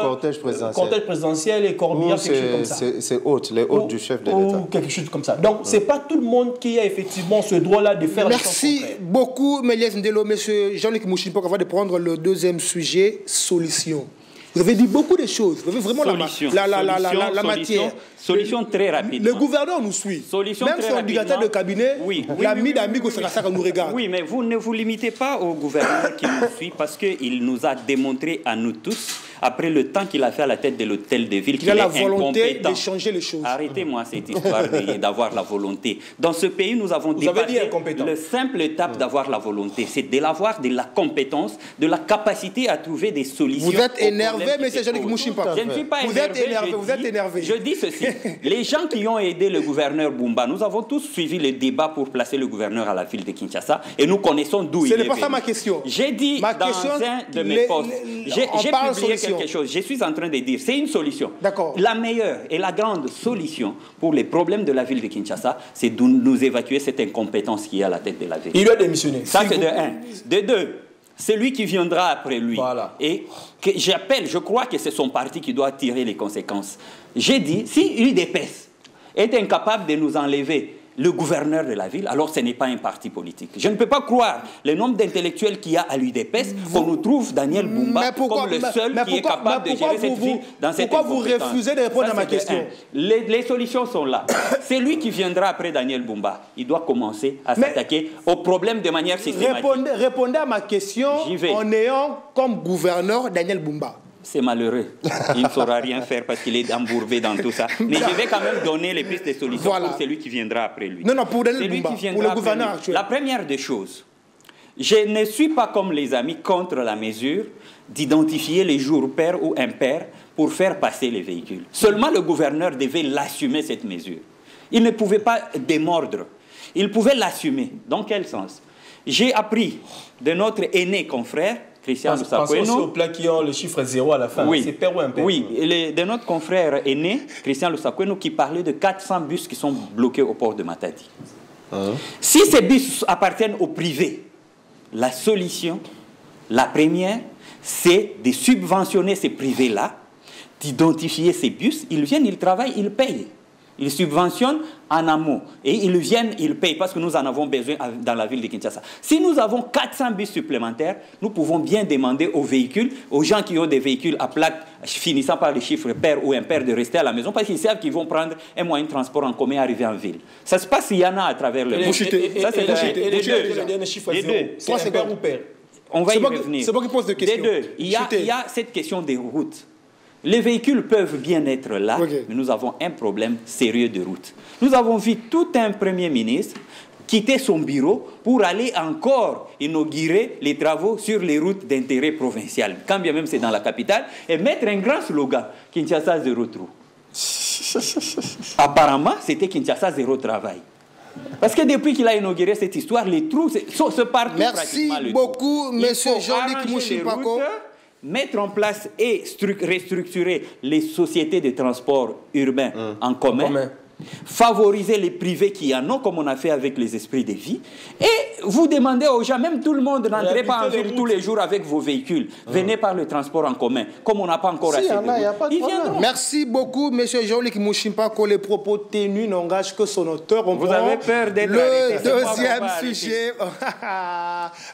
cortège présidentiel et corbillard, quelque chose comme ça. C'est les hôtes du chef de l'État. Ou quelque chose comme ça. Donc, ce n'est pas tout le monde qui a effectivement ce droit-là de faire les sens contraires. Merci beaucoup, Méliès Ndelo, monsieur Jean-Luc Mouchimpok, avant de prendre le deuxième sujet, solution. Vous avez dit beaucoup de choses. Vous avez vraiment la matière. Solution très rapide. Le gouverneur nous suit. Solution même très son directeur de cabinet, l'ami d'Amigo Sakasaka nous regarde. Oui, mais vous ne vous limitez pas au gouverneur qui nous suit parce qu'il nous a démontré à nous tous, après le temps qu'il a fait à la tête de l'hôtel de ville, qu'il a la volonté de changer les choses. Arrêtez-moi cette histoire d'avoir la volonté. Dans ce pays, nous avons dépassé le simple étape d'avoir la volonté. C'est de l'avoir, de la compétence, de la capacité à trouver des solutions. Vous êtes énervé, M. Jean-Luc Mouchimpok. Je ne suis pas énervé. Vous êtes énervé. Je dis ceci. Les gens qui ont aidé le gouverneur Bumba, nous avons tous suivi le débat pour placer le gouverneur à la ville de Kinshasa et nous connaissons d'où il est venu. Ce n'est pas ça ma question. J'ai dit dans un de mes posts, j'ai publié quelque chose. Je suis en train de dire, c'est une solution. La meilleure et la grande solution pour les problèmes de la ville de Kinshasa, c'est de nous évacuer cette incompétence qui est à la tête de la ville. Il doit démissionner. Ça, c'est de un. De deux, c'est lui qui viendra après lui. Voilà. Et je crois que c'est son parti qui doit tirer les conséquences. J'ai dit, si l'UDPS est incapable de nous enlever le gouverneur de la ville, alors ce n'est pas un parti politique. Je ne peux pas croire le nombre d'intellectuels qu'il y a à l'UDPS qu'on nous trouve Daniel Bumba comme le seul qui est capable de gérer cette ville dans cette incompétence. Pourquoi vous refusez de répondre à ma question? Les solutions sont là. C'est lui qui viendra après Daniel Bumba. Il doit commencer à s'attaquer aux problèmes de manière systématique. Répondez à ma question en ayant comme gouverneur Daniel Bumba. C'est malheureux. Il ne saura rien faire parce qu'il est embourbé dans tout ça. Mais je vais quand même donner les pistes de solutions pour celui qui viendra après lui. Non, pour Daniel Bumba, pour le gouverneur actuel. La première des choses, je ne suis pas comme les amis contre la mesure d'identifier les jours pairs ou impairs pour faire passer les véhicules. Seulement le gouverneur devait l'assumer, cette mesure. Il ne pouvait pas démordre. Il pouvait l'assumer. Dans quel sens? J'ai appris de notre aîné confrère, Christian Lusakweno. Pensons aux plats qui ont le chiffre 0 à la fin. Oui, c'est pair ou impair. Oui, de notre confrère aîné, Christian Lusakweno, qui parlait de 400 bus qui sont bloqués au port de Matadi. Si ces bus appartiennent au privé, la solution, la première, c'est de subventionner ces privés-là, d'identifier ces bus. Ils viennent, ils travaillent, ils payent. Ils subventionnent en amont. Et ils viennent, ils payent parce que nous en avons besoin dans la ville de Kinshasa. Si nous avons 400 bus supplémentaires, nous pouvons bien demander aux véhicules, aux gens qui ont des véhicules à plaque finissant par les chiffres pairs ou impairs de rester à la maison parce qu'ils savent qu'ils vont prendre un moyen de transport en commun et arriver en ville. Ça se passe, il y en a à travers le monde. Ça, c'est les deux. C'est pair ou pair. On va y revenir. C'est moi qui pose des questions. Des deux. Il y a cette question des routes. Les véhicules peuvent bien être là, mais nous avons un problème sérieux de route. Nous avons vu tout un Premier ministre quitter son bureau pour aller encore inaugurer les travaux sur les routes d'intérêt provincial, quand bien même c'est dans la capitale, et mettre un grand slogan, Kinshasa zéro trou. Apparemment, c'était Kinshasa zéro travail. Parce que depuis qu'il a inauguré cette histoire, les trous se partent pratiquement. Merci beaucoup, M. Jean-Luc Mouchimpako. Mettre en place et restructurer les sociétés de transport urbain en commun, favoriser les privés qui en ont, comme on a fait avec les esprits de vie, et vous demandez aux gens, même tout le monde, n'entrez pas en ville tous les jours avec vos véhicules, venez par le transport en commun, comme on n'a pas encore assez de routes. Merci beaucoup, M. Jean-Luc Mouchimpako. Les propos tenus n'engagent que son auteur. Vous avez peur d'être le deuxième sujet.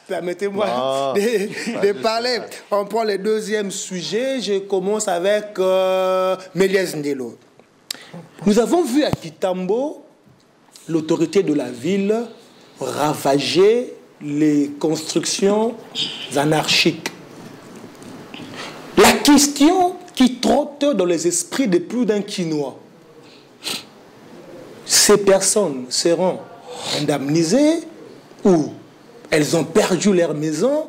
Permettez-moi de parler. On prend le deuxième sujet. Je commence avec Méliès Ndelo. Nous avons vu à Kitambo l'autorité de la ville ravager les constructions anarchiques. La question qui trotte dans les esprits de plus d'un Quinois, ces personnes seront indemnisées ou elles ont perdu leur maison,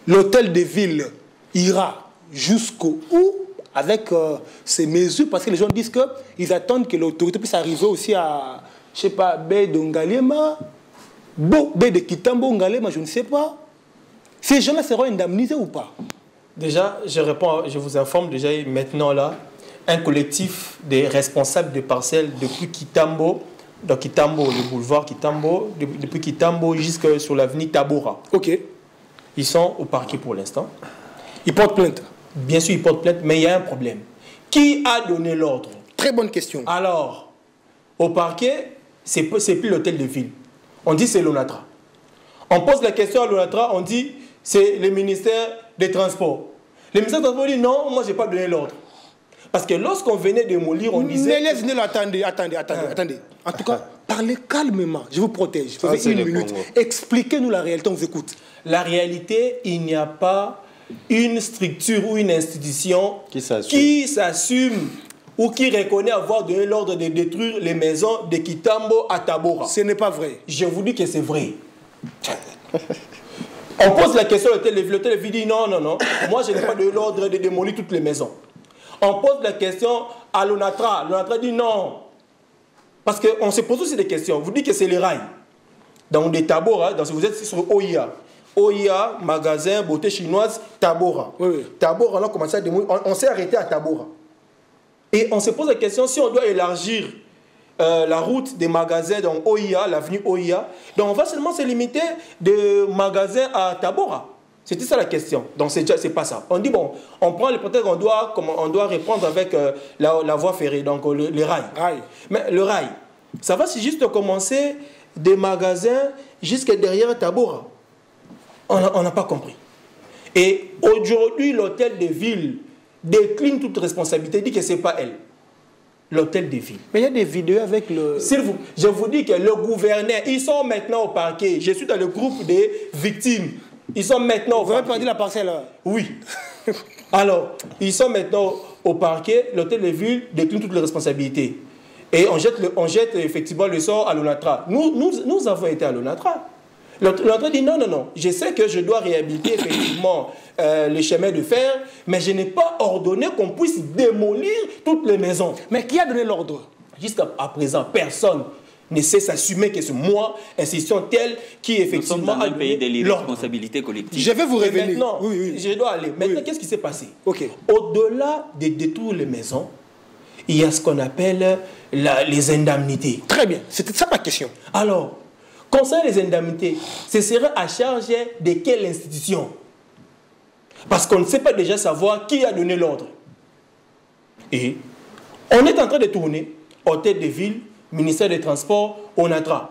l'hôtel de ville ira jusqu'au où avec ces mesures, parce que les gens disent qu'ils attendent que l'autorité puisse arriver aussi à, je ne sais pas, Baie de Ngalema, Baie de Kitambo, Ngalema, je ne sais pas. Ces gens-là seront indemnisés ou pas? Déjà, je vous informe déjà maintenant là, un collectif des responsables de parcelles depuis Kitambo, dans Kitambo, le boulevard Kitambo, depuis Kitambo jusqu'à sur l'avenue Tabora. Ok. Ils sont au parquet pour l'instant. Ils portent plainte? Bien sûr, ils portent plainte, mais il y a un problème. Qui a donné l'ordre? Très bonne question. Alors, au parquet, c'est plus l'hôtel de ville. On dit c'est l'ONATRA. On pose la question à l'ONATRA, on dit c'est le ministère des Transports. Le ministère des Transports dit non, moi je n'ai pas donné l'ordre. Parce que lorsqu'on venait démolir, on disait... Mais laissez-le, attendez. En tout cas, parlez calmement, je vous protège. Faites une minute. Expliquez-nous la réalité, on vous écoute. La réalité, il n'y a pas une structure ou une institution qui s'assume ou qui reconnaît avoir donné l'ordre de détruire les maisons de Kitambo à Tabora. Ce n'est pas vrai. Je vous dis que c'est vrai. On pose la question, l'hôtel de ville dit non, moi je n'ai pas donné l'ordre de démolir toutes les maisons. On pose la question à l'ONATRA. L'ONATRA dit non. Parce qu'on se pose aussi des questions. Vous dites que c'est les rails. Dans des Tabora, vous êtes sur OIA. OIA, magasin, beauté chinoise, Tabora. Oui. Tabora, on a commencé à démolir. On s'est arrêté à Tabora. Et on se pose la question si on doit élargir la route des magasins dans OIA, l'avenue OIA. Donc on va seulement se limiter de magasins à Tabora. C'était ça la question. Donc c'est pas ça. On dit bon, on prend le prétexte qu'on doit répondre avec la voie ferrée, donc les rails. Mais le rail, ça va juste commencer des magasins jusqu'à derrière Tabora. On n'a pas compris. Et aujourd'hui, l'hôtel de ville décline toute responsabilité, dit que ce n'est pas elle. L'hôtel de ville. Mais il y a des vidéos avec le... Je vous dis que le gouverneur, ils sont maintenant au parquet. Je suis dans le groupe des victimes. Ils sont maintenant au parquet. Vous avez perdu la parcelle là? Oui. Alors, ils sont maintenant au parquet. L'hôtel de ville décline toutes les responsabilités. Et on jette effectivement le sort à l'ONATRA. Nous avons été à l'ONATRA. L'ONATRA dit non, je sais que je dois réhabiliter effectivement les chemins de fer, mais je n'ai pas ordonné qu'on puisse démolir toutes les maisons. Mais qui a donné l'ordre? Jusqu'à présent, personne ne sait s'assumer que c'est moi, institution telle, qui effectivement Nous sommes dans un pays de l'irresponsabilité collective. Je vais vous revenir. Maintenant, je dois aller. Maintenant, qu'est-ce qui s'est passé? Au-delà de détruire les maisons, il y a ce qu'on appelle les indemnités. Très bien, c'était ça ma question. Alors, concernant les indemnités, ce serait à charge de quelle institution? Parce qu'on ne sait pas déjà savoir qui a donné l'ordre. Et on est en train de tourner hôtel de ville, ministère des Transports, ONATRA.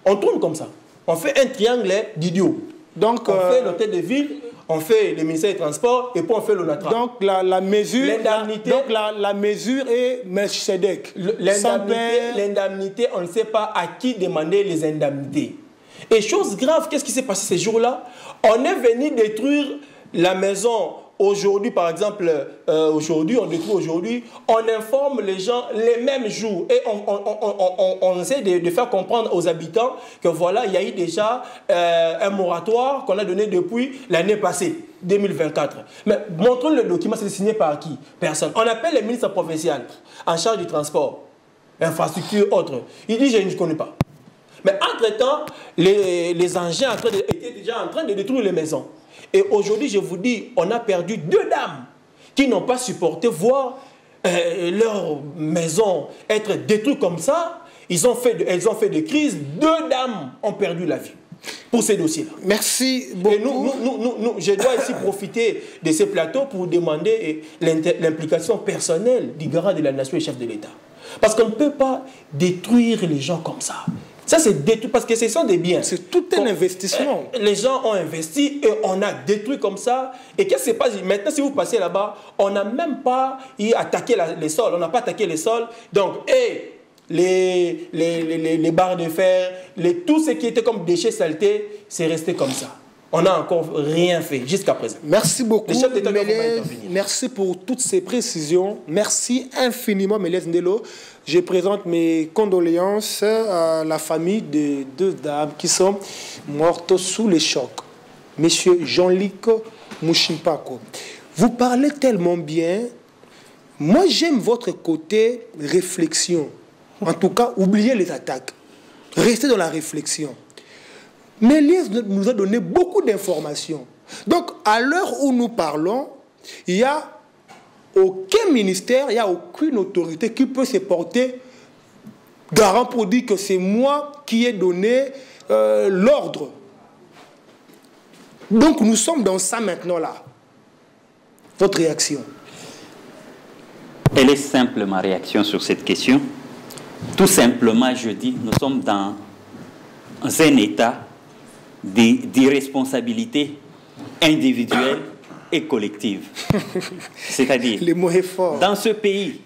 On tourne comme ça. On fait un triangle d'idiot. Donc, on fait l'hôtel de ville, on fait le ministère des Transports et puis on fait l'ONATRA. Donc la mesure, l'indemnité, donc la mesure est Melchizedek. L'indemnité, on ne sait pas à qui demander les indemnités. Et chose grave, qu'est-ce qui s'est passé ces jours-là? On est venu détruire la maison. Aujourd'hui, par exemple, on détruit aujourd'hui, on informe les gens les mêmes jours et on essaie de faire comprendre aux habitants que voilà, il y a eu déjà un moratoire qu'on a donné depuis l'année passée, 2024. Mais montrons le document, c'est signé par qui? Personne. On appelle le ministre provincial en charge du transport, infrastructure, autres. Il dit, je ne connais pas. Mais entre-temps, les engins étaient déjà en train de détruire les maisons. Et aujourd'hui, je vous dis, on a perdu 2 dames qui n'ont pas supporté voir leur maison être détruite comme ça. Elles ont fait des crises. 2 dames ont perdu la vie pour ces dossiers-là. Merci beaucoup. Et je dois ici profiter de ces plateaux pour demander l'implication personnelle du garant de la nation et chef de l'État. Parce qu'on ne peut pas détruire les gens comme ça. Ça, c'est détruit parce que ce sont des biens. C'est tout un investissement. Les gens ont investi et on a détruit comme ça. Et qu'est-ce qui se passe? Maintenant, si vous passez là-bas, on n'a même pas attaqué les sols. On n'a pas attaqué les sols. Donc, les barres de fer, tout ce qui était comme déchets saletés, c'est resté comme ça. On n'a encore rien fait jusqu'à présent. Merci beaucoup, Mélèze. Merci pour toutes ces précisions. Merci infiniment, Mélèze Ndelo. Je présente mes condoléances à la famille de deux dames qui sont mortes sous les chocs. Monsieur Jean-Luc Mouchimpako, vous parlez tellement bien. Moi, j'aime votre côté réflexion. En tout cas, oubliez les attaques. Restez dans la réflexion. Mélèze nous a donné beaucoup d'informations. Donc, à l'heure où nous parlons, il n'y a aucun ministère, il n'y a aucune autorité qui peut se porter garant pour dire que c'est moi qui ai donné l'ordre. Donc, nous sommes dans ça maintenant là. Votre réaction? Elle est simple, ma réaction sur cette question. Tout simplement, je dis, nous sommes dans un état d'irresponsabilité individuelle et collective. C'est-à-dire, les mots sont forts. Dans ce pays,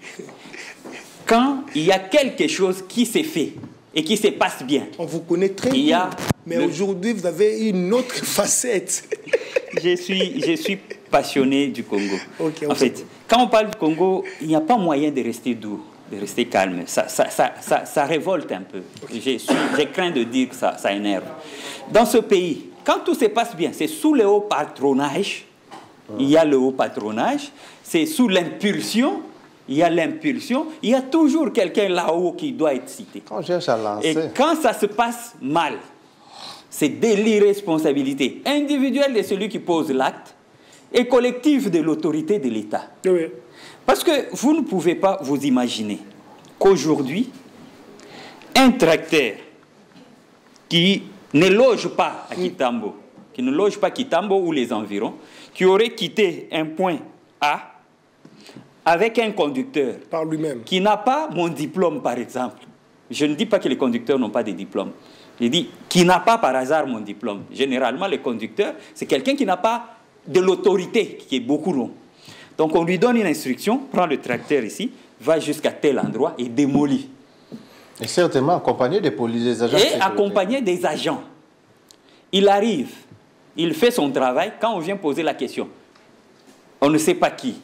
quand il y a quelque chose qui s'est fait et qui se passe bien, on vous connaît très bien, mais aujourd'hui, vous avez une autre facette. Je suis passionné du Congo. Okay, en fait, quand on parle du Congo, il n'y a pas moyen de rester doux, de rester calme. Ça révolte un peu. J'ai craint de dire que ça énerve. Dans ce pays, quand tout se passe bien, c'est sous le haut patronage. Il y a le haut patronage. C'est sous l'impulsion. Il y a l'impulsion. Il y a toujours quelqu'un là-haut qui doit être cité. Et quand ça se passe mal, c'est de l'irresponsabilité individuelle de celui qui pose l'acte et collective de l'autorité de l'État. Oui. Parce que vous ne pouvez pas vous imaginer qu'aujourd'hui, un tracteur qui ne loge pas à Kitambo, qui ne loge pas Kitambo ou les environs, qui aurait quitté un point A avec un conducteur par lui-même, qui n'a pas mon diplôme, par exemple. Je ne dis pas que les conducteurs n'ont pas de diplôme. Je dis qui n'a pas par hasard mon diplôme. Généralement, le conducteur, c'est quelqu'un qui n'a pas de l'autorité, qui est beaucoup long. Donc, on lui donne une instruction, prend le tracteur ici, va jusqu'à tel endroit et démolit. Et certainement accompagné des policiers, des agents. Et accompagné des agents. Il arrive, il fait son travail. Quand on vient poser la question, on ne sait pas qui.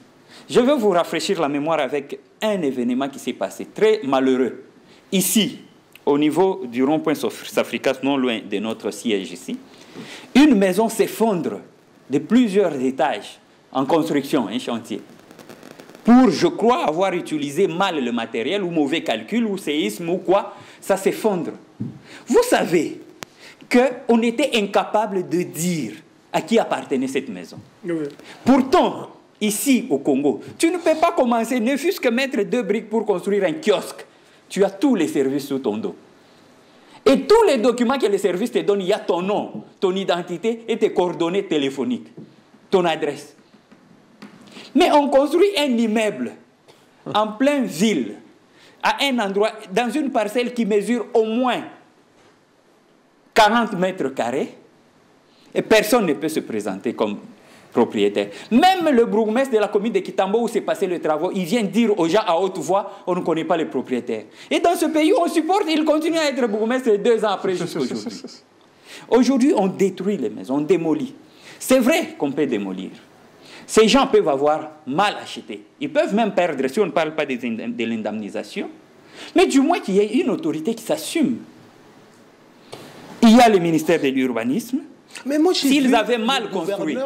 Je veux vous rafraîchir la mémoire avec un événement qui s'est passé, très malheureux. Ici, au niveau du rond-point Safricas, non loin de notre siège ici, une maison s'effondre de plusieurs étages en construction, un chantier. Pour, je crois, avoir utilisé mal le matériel, ou mauvais calcul, ou séisme, ou quoi, ça s'effondre. Vous savez qu'on était incapable de dire à qui appartenait cette maison. Oui. Pourtant, ici au Congo, tu ne peux pas commencer, ne fût-ce que mettre 2 briques pour construire un kiosque. Tu as tous les services sous ton dos. Et tous les documents que les services te donnent, il y a ton nom, ton identité et tes coordonnées téléphoniques, ton adresse. Mais on construit un immeuble en pleine ville, à un endroit, dans une parcelle qui mesure au moins 40 mètres carrés, et personne ne peut se présenter comme propriétaire. Même le bourgmestre de la commune de Kitambo où s'est passé le travaux, il vient dire aux gens à haute voix, on ne connaît pas les propriétaires. Et dans ce pays, on supporte, il continue à être bourgmestre 2 ans après jusqu'à aujourd'hui. Aujourd'hui, on détruit les maisons, on démolit. C'est vrai qu'on peut démolir. Ces gens peuvent avoir mal acheté. Ils peuvent même perdre, si on ne parle pas de l'indemnisation, mais du moins qu'il y ait une autorité qui s'assume. Il y a le ministère de l'Urbanisme. S'ils avaient mal construit,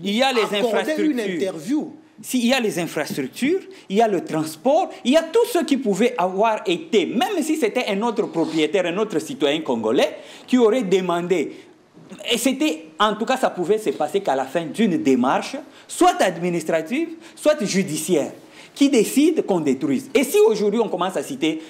il y a les infrastructures. S'il y a les infrastructures, il y a le transport, il y a tout ce qui pouvait avoir été, même si c'était un autre propriétaire, un autre citoyen congolais, qui aurait demandé. Et c'était, en tout cas, ça pouvait se passer qu'à la fin d'une démarche, soit administrative, soit judiciaire, qui décide qu'on détruise. Et si aujourd'hui on commence à citer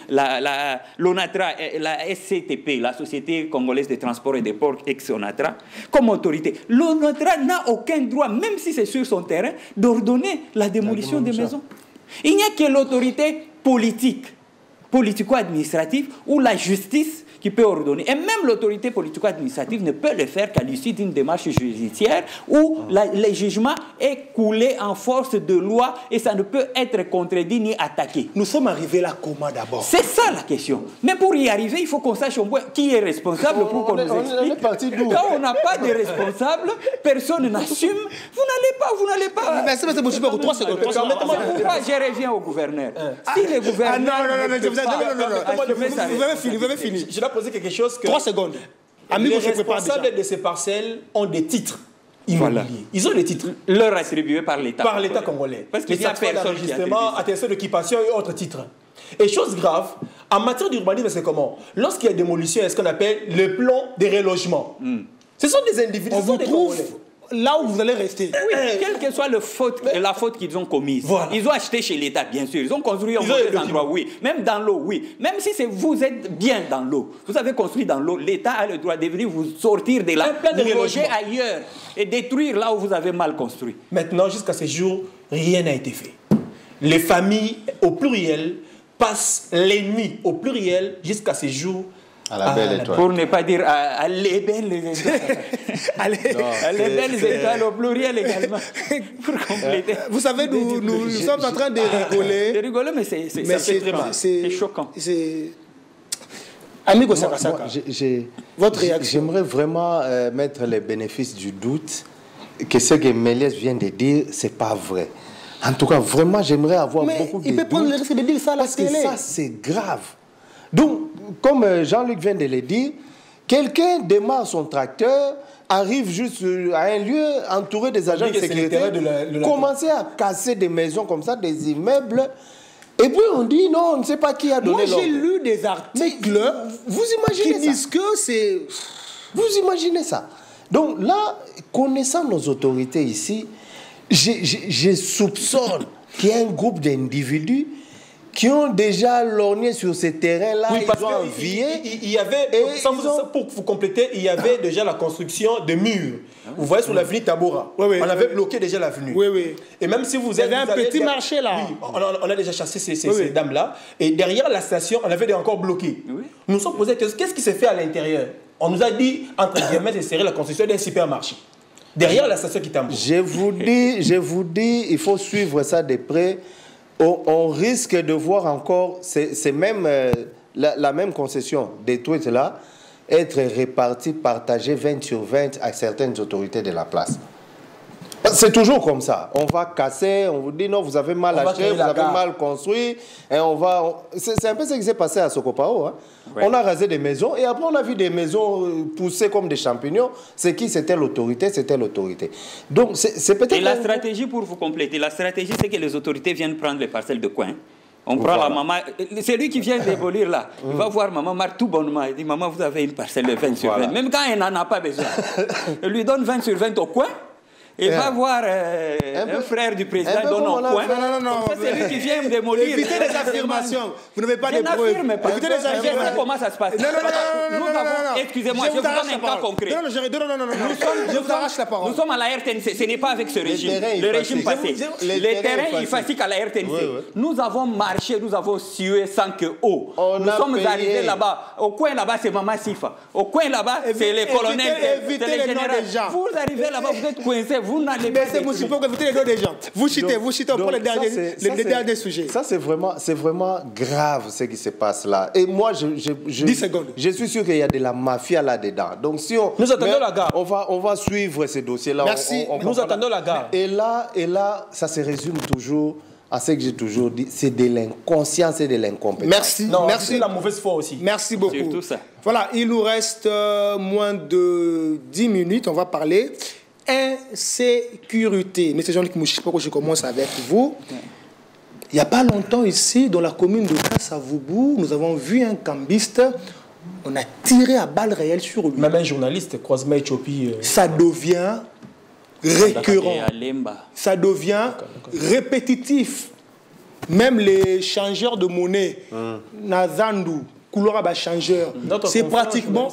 l'ONATRA, la SCTP, la Société Congolaise de Transport et des Ports, ex-ONATRA, comme autorité, l'ONATRA n'a aucun droit, même si c'est sur son terrain, d'ordonner la démolition des maisons. Il n'y a que l'autorité politique, politico-administrative, ou la justice qui peut ordonner. Et même l'autorité politico-administrative ne peut le faire qu'à l'issue d'une démarche judiciaire où le jugement est coulé en force de loi et ça ne peut être contredit ni attaqué. Nous sommes arrivés là comment d'abord? C'est ça la question. Mais pour y arriver, il faut qu'on sache au moins qui est responsable pour qu'on nous explique. Quand on n'a pas de responsable, personne n'assume. Vous n'allez pas. Merci, M. Bouchibero, 3 secondes. Je reviens au gouverneur. Si le gouverneur. Vous avez fini. Je dois poser quelque chose que... 3 secondes. Les responsables de ces parcelles ont des titres immobiliers. Ils ont des titres. Leur attribués par l'État. Par l'État congolais. Parce qu'il y a personne qui attribue ça. attestation d'occupation et autres titres. Et chose grave, en matière d'urbanisme, c'est comment? Lorsqu'il y a démolition, il y a ce qu'on appelle le plan de relogement. Ce sont des individus. On vous trouve là où vous allez rester. Oui, quelle que soit la faute qu'ils ont commise. Voilà. Ils ont acheté chez l'État, bien sûr. Ils ont construit en mauvais endroit, oui. Même dans l'eau, oui. Même si vous êtes bien dans l'eau, vous avez construit dans l'eau, l'État a le droit de venir vous sortir de là, vous loger ailleurs et détruire là où vous avez mal construit. Maintenant, jusqu'à ce jour, rien n'a été fait. Les familles, au pluriel, passent les nuits, au pluriel, jusqu'à ce jour. À la belle étoile. Pour ne pas dire à les belles étoiles. À les belles étoiles au pluriel également. Pour compléter. Vous savez, nous sommes en train de rigoler. De rigoler, mais c'est choquant. Amigo Sakasaka, votre réaction? J'aimerais vraiment mettre les bénéfices du doute que ce que Méliès vient de dire, c'est pas vrai. En tout cas, vraiment, j'aimerais avoir beaucoup de doutes. Il peut prendre le risque de dire ça à la télé. Parce que ça, c'est grave. Donc, comme Jean-Luc vient de le dire, quelqu'un démarre son tracteur, arrive juste à un lieu entouré des agents de sécurité, commencer à casser des maisons comme ça, des immeubles, et puis on dit non, on ne sait pas qui a donné l'ordre. Moi, j'ai lu des articles vous imaginez qui disent que c'est... Vous imaginez ça? Donc là, connaissant nos autorités ici, je soupçonne qu'il y a un groupe d'individus qui ont déjà lorgné sur ces terrains-là, oui, ils ont envié. Il y avait, pour vous compléter, il y avait déjà la construction de murs. Vous voyez sur l'avenue Tabora, on avait bloqué déjà l'avenue. Et même si vous avez un petit marché là. Oui, on a déjà chassé ces dames-là. Et derrière la station, on avait encore bloqué. Nous nous sommes posé la question, qu'est-ce qui s'est fait à l'intérieur? On nous a dit, entre guillemets, de serrer la construction d'un supermarché. Derrière la station qui t'embauche. Je vous dis, il faut suivre ça de près. On risque de voir encore la même concession détruite là être répartie, partagée 20 sur 20 à certaines autorités de la place. C'est toujours comme ça. On va casser, on vous dit non, vous avez mal acheté, vous avez mal construit. Et c'est un peu ce qui s'est passé à Sokopao. Hein. On a rasé des maisons et après on a vu des maisons pousser comme des champignons. C'est qui? C'était l'autorité, c'était l'autorité. Donc c'est peut-être... Et la stratégie, pour vous compléter, la stratégie c'est que les autorités viennent prendre les parcelles de coin. On prend la maman, c'est lui qui vient démolir là. Il va voir maman Marc tout bonnement. Il dit maman, vous avez une parcelle de 20 sur 20. Même quand elle n'en a pas besoin. Il lui donne 20 sur 20 au coin. Et va voir un frère du président donne un coin. Non. C'est lui qui vient me démolir. Évitez les affirmations. Vous n'avez pas de preuves. Évitez les affirmations. Je sais comment ça se passe. Non. Excusez-moi, je vous donne un cas concret. Non. Je vous arrache la parole. Nous sommes à la RTNC. Ce n'est pas avec ce régime. Le régime passé. Les terrains, il fatigue à la RTNC. Nous avons marché, nous avons sué sans que eau. Nous sommes arrivés là-bas. Au coin là-bas, c'est Maman Sifa. Au coin là-bas, c'est les colonels. Évitez les noms des gens. Vous arrivez là-bas, vous êtes coincés. Vous n'allez pas. C'est possible pour éviter les noms des gens. Vous chitez, pour les derniers sujets. Ça, c'est vraiment grave ce qui se passe là. Et moi, 10 secondes. Je suis sûr qu'il y a de la mafia là-dedans. Donc, si nous attendons la gare. On va suivre ces dossiers-là. Merci. Nous attendons la gare. Et là, ça se résume toujours à ce que j'ai toujours dit, c'est de l'inconscience et de l'incompétence. Merci. Merci la mauvaise foi aussi. Merci beaucoup. Surtout ça. Voilà, il nous reste moins de 10 minutes. On va parler insécurité. Monsieur Jean-Luc Mouchipo, je commence avec vous. Il n'y a pas longtemps ici, dans la commune de Kassavoubou, nous avons vu un cambiste. On a tiré à balles réelles sur lui. Même un journaliste, Croisement Éthiopie. Ça devient récurrent. Ça devient répétitif. Même les changeurs de monnaie, Nazandu, Koulouraba changeur, c'est pratiquement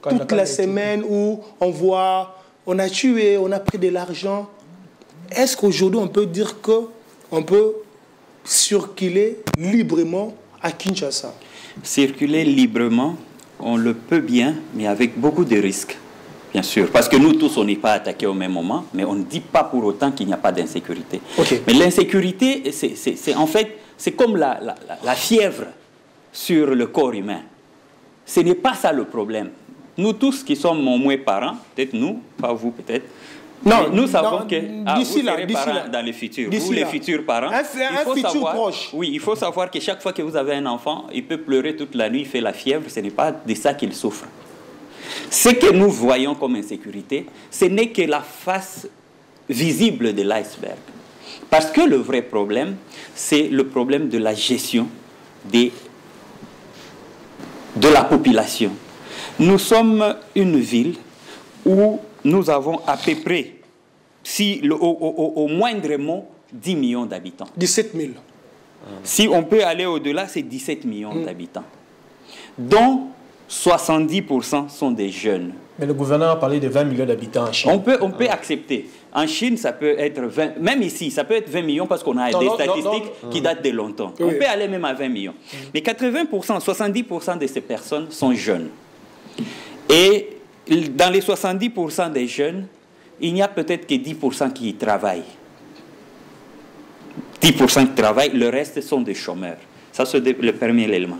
toute la semaine où on voit, on a tué, on a pris de l'argent. Est-ce qu'aujourd'hui on peut dire qu'on peut circuler librement à Kinshasa? Circuler librement, on le peut bien, mais avec beaucoup de risques, bien sûr. Parce que nous tous, on n'est pas attaqués au même moment, mais on ne dit pas pour autant qu'il n'y a pas d'insécurité. Okay. Mais l'insécurité, c'est en fait, c'est comme la fièvre sur le corps humain. Ce n'est pas ça le problème. Nous tous qui sommes au moins parents, peut-être nous, pas vous peut-être, non, nous savons que vous serez parents dans le futur. Vous, les futurs parents, il faut savoir que chaque fois que vous avez un enfant, il peut pleurer toute la nuit, il fait la fièvre, ce n'est pas de ça qu'il souffre. Ce que nous voyons comme insécurité, ce n'est que la face visible de l'iceberg. Parce que le vrai problème, c'est le problème de la gestion de la population. Nous sommes une ville où nous avons à peu près, au moindre mot, 10 millions d'habitants. 17 000. Si on peut aller au-delà, c'est 17 millions d'habitants. Dont 70% sont des jeunes. Mais le gouvernement a parlé de 20 millions d'habitants en Chine. On peut accepter. En Chine, ça peut être 20, même ici, ça peut être 20 millions parce qu'on a des statistiques qui datent de longtemps. Oui. On peut aller même à 20 millions. Mais 80%, 70% de ces personnes sont jeunes. Et dans les 70% des jeunes, il n'y a peut-être que 10% qui travaillent. 10% qui travaillent, le reste sont des chômeurs. Ça, c'est le premier élément.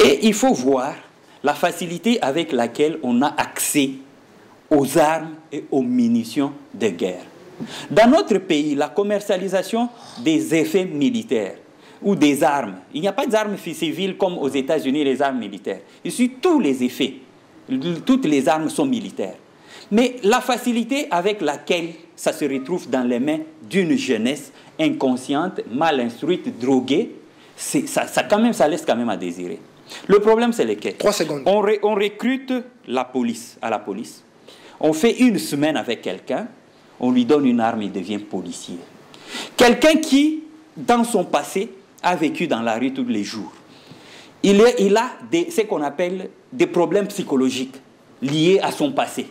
Et il faut voir la facilité avec laquelle on a accès aux armes et aux munitions de guerre. Dans notre pays, la commercialisation des effets militaires ou des armes, il n'y a pas d'armes civiles comme aux États-Unis, les armes militaires. Ici, tous les effets, toutes les armes sont militaires. Mais la facilité avec laquelle ça se retrouve dans les mains d'une jeunesse inconsciente, mal instruite, droguée, ça laisse quand même à désirer. Le problème, c'est lequel? 3 secondes. On recrute à la police. On fait une semaine avec quelqu'un, on lui donne une arme, il devient policier. Quelqu'un qui, dans son passé, a vécu dans la rue tous les jours. Il a ce qu'on appelle des problèmes psychologiques liés à son passé.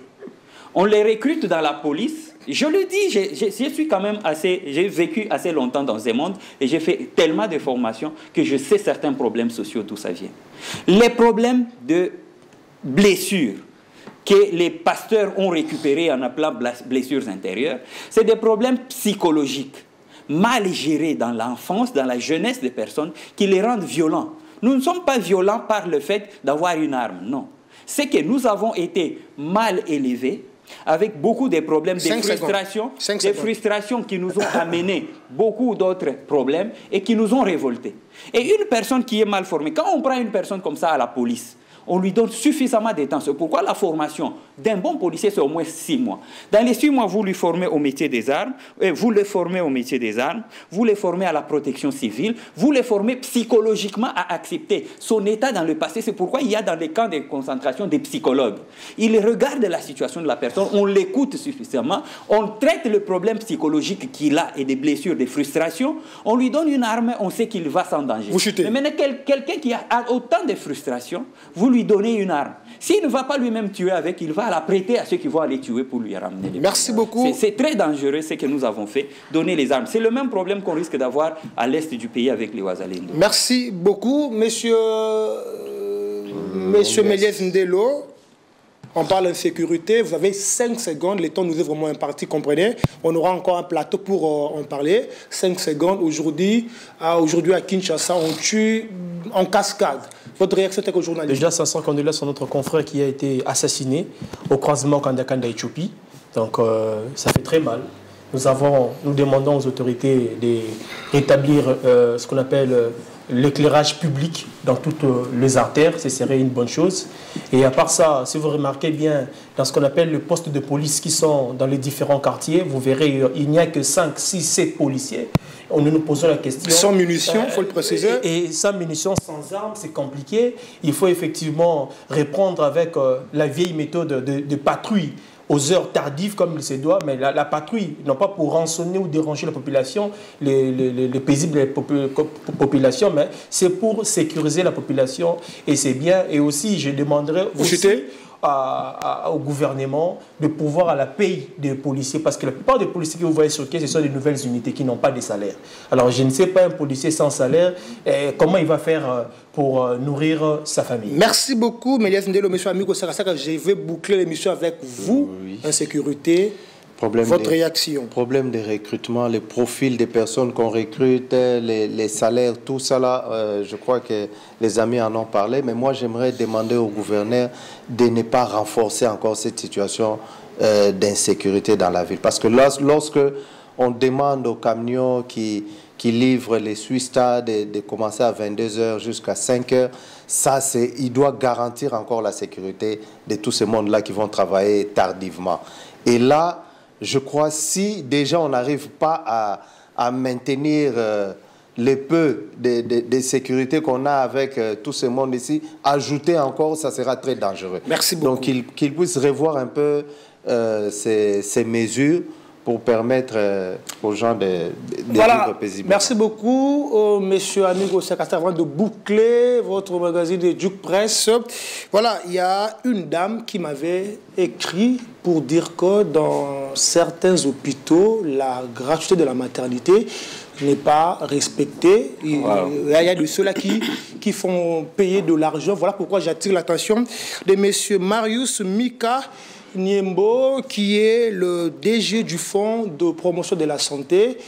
On les recrute dans la police. Je le dis, j'ai vécu assez longtemps dans ce monde et j'ai fait tellement de formations que je sais certains problèmes sociaux d'où ça vient. Les problèmes de blessures que les pasteurs ont récupérés en appelant blessures intérieures, c'est des problèmes psychologiques, mal gérés dans l'enfance, dans la jeunesse des personnes, qui les rendent violents. Nous ne sommes pas violents par le fait d'avoir une arme, non. C'est que nous avons été mal élevés, avec beaucoup de problèmes, des frustrations qui nous ont amené beaucoup d'autres problèmes et qui nous ont révoltés. Et une personne qui est mal formée, quand on prend une personne comme ça à la police, on lui donne suffisamment de temps. C'est pourquoi la formation d'un bon policier, c'est au moins 6 mois. Dans les 6 mois, vous lui formez au métier des armes, vous le formez au métier des armes, vous le formez à la protection civile, vous le formez psychologiquement à accepter son état dans le passé. C'est pourquoi il y a dans les camps de concentration des psychologues. Ils regardent la situation de la personne, on l'écoute suffisamment, on traite le problème psychologique qu'il a et des blessures, des frustrations, on lui donne une arme, on sait qu'il va sans danger. Vous chutez. Mais maintenant, quelqu'un qui a autant de frustrations, vous lui donnez une arme. S'il ne va pas lui-même tuer avec, il va la prêter à ceux qui vont aller tuer pour lui ramener les Merci beaucoup. C'est très dangereux ce que nous avons fait, donner les armes. C'est le même problème qu'on risque d'avoir à l'est du pays avec les Ouazalendo. Merci beaucoup, monsieur Méliès Ndelo. On parle d'insécurité, vous avez 5 secondes, le temps nous est vraiment imparti, comprenez. On aura encore un plateau pour en parler. 5 secondes, aujourd'hui à Kinshasa, on tue en cascade. Votre réaction était qu'au journaliste? Déjà, 500 condoléances sur notre confrère qui a été assassiné au croisement Kandakanda-Éthiopie. Donc, ça fait très mal. Nous demandons aux autorités de rétablir ce qu'on appelle l'éclairage public dans toutes les artères, ce serait une bonne chose. Et à part ça, si vous remarquez bien, dans ce qu'on appelle le poste de police qui sont dans les différents quartiers, vous verrez, il n'y a que 5, 6, 7 policiers. On nous posons la question... Sans munitions, il faut le préciser. Et sans munitions, sans armes, c'est compliqué. Il faut effectivement répondre avec la vieille méthode de patrouille aux heures tardives comme il se doit, mais la patrouille, non pas pour rançonner ou déranger la population, les paisibles populations, mais c'est pour sécuriser la population et c'est bien. Et aussi, je demanderais au gouvernement de pouvoir à la paye des policiers, parce que la plupart des policiers que vous voyez sur le quai, ce sont des nouvelles unités qui n'ont pas de salaire. Alors je ne sais pas, un policier sans salaire, comment il va faire pour nourrir sa famille. Merci beaucoup, Méliès Ndelo, monsieur Amigo Sakasaka. Je vais boucler l'émission avec vous, insécurité. Votre réaction? Problème de recrutement, les profils des personnes qu'on recrute, les salaires, tout ça là, je crois que les amis en ont parlé, mais moi j'aimerais demander au gouverneur de ne pas renforcer encore cette situation d'insécurité dans la ville. Parce que lorsque on demande aux camions qui livrent les Swistar de commencer à 22h jusqu'à 5h, ça il doit garantir encore la sécurité de tout ce monde-là qui vont travailler tardivement. Et là, je crois si déjà on n'arrive pas à maintenir le peu de sécurité qu'on a avec tout ce monde ici, ajouter encore, ça sera très dangereux. Merci beaucoup. Donc qu'ils puissent revoir un peu ces mesures pour permettre aux gens de vivre paisiblement. Merci beaucoup, monsieur Amigo Sakasaka. Avant de boucler votre magazine de Duke Press, voilà, il y a une dame qui m'avait écrit pour dire que dans certains hôpitaux, la gratuité de la maternité n'est pas respectée. Il y a de ceux-là qui font payer de l'argent. Voilà pourquoi j'attire l'attention de monsieur Marius Mika Niembo, qui est le DG du Fonds de promotion de la santé.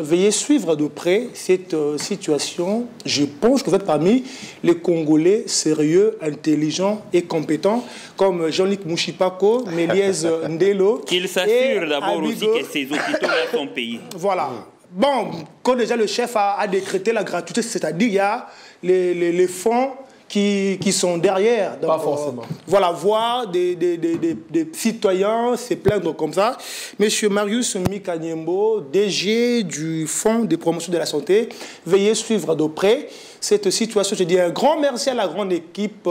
Veuillez suivre de près cette situation. Je pense que vous êtes parmi les Congolais sérieux, intelligents et compétents, comme Jean-Luc Mouchipako, Méliès Ndelo. Qu'il s'assure d'abord aussi que ces hôpitaux-là sont payés. Voilà. Bon, quand déjà le chef a décrété la gratuité, c'est-à-dire il y a les fonds qui sont derrière. Donc, pas forcément. Voilà, voir des citoyens se plaindre comme ça. Monsieur Marius Mikanyembo, DG du Fonds de promotion de la santé, veuillez suivre de près cette situation. Je dis un grand merci à la grande équipe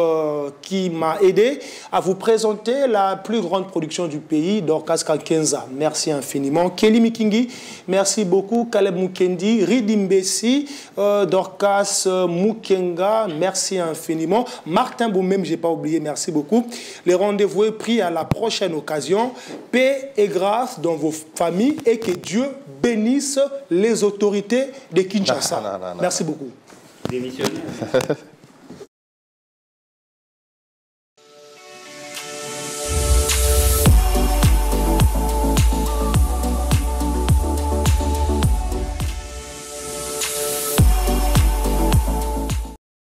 qui m'a aidé à vous présenter la plus grande production du pays, Dorcas Kankenza. Merci infiniment. Kelly Mikingi, merci beaucoup. Caleb Mukendi, Ridimbesi, Dorcas Mukenga, merci infiniment. Martin Boumem, je n'ai pas oublié, merci beaucoup. Le rendez-vous est pris à la prochaine occasion. Paix et grâce dans vos familles et que Dieu bénisse les autorités de Kinshasa. Merci beaucoup. Démissionnaire.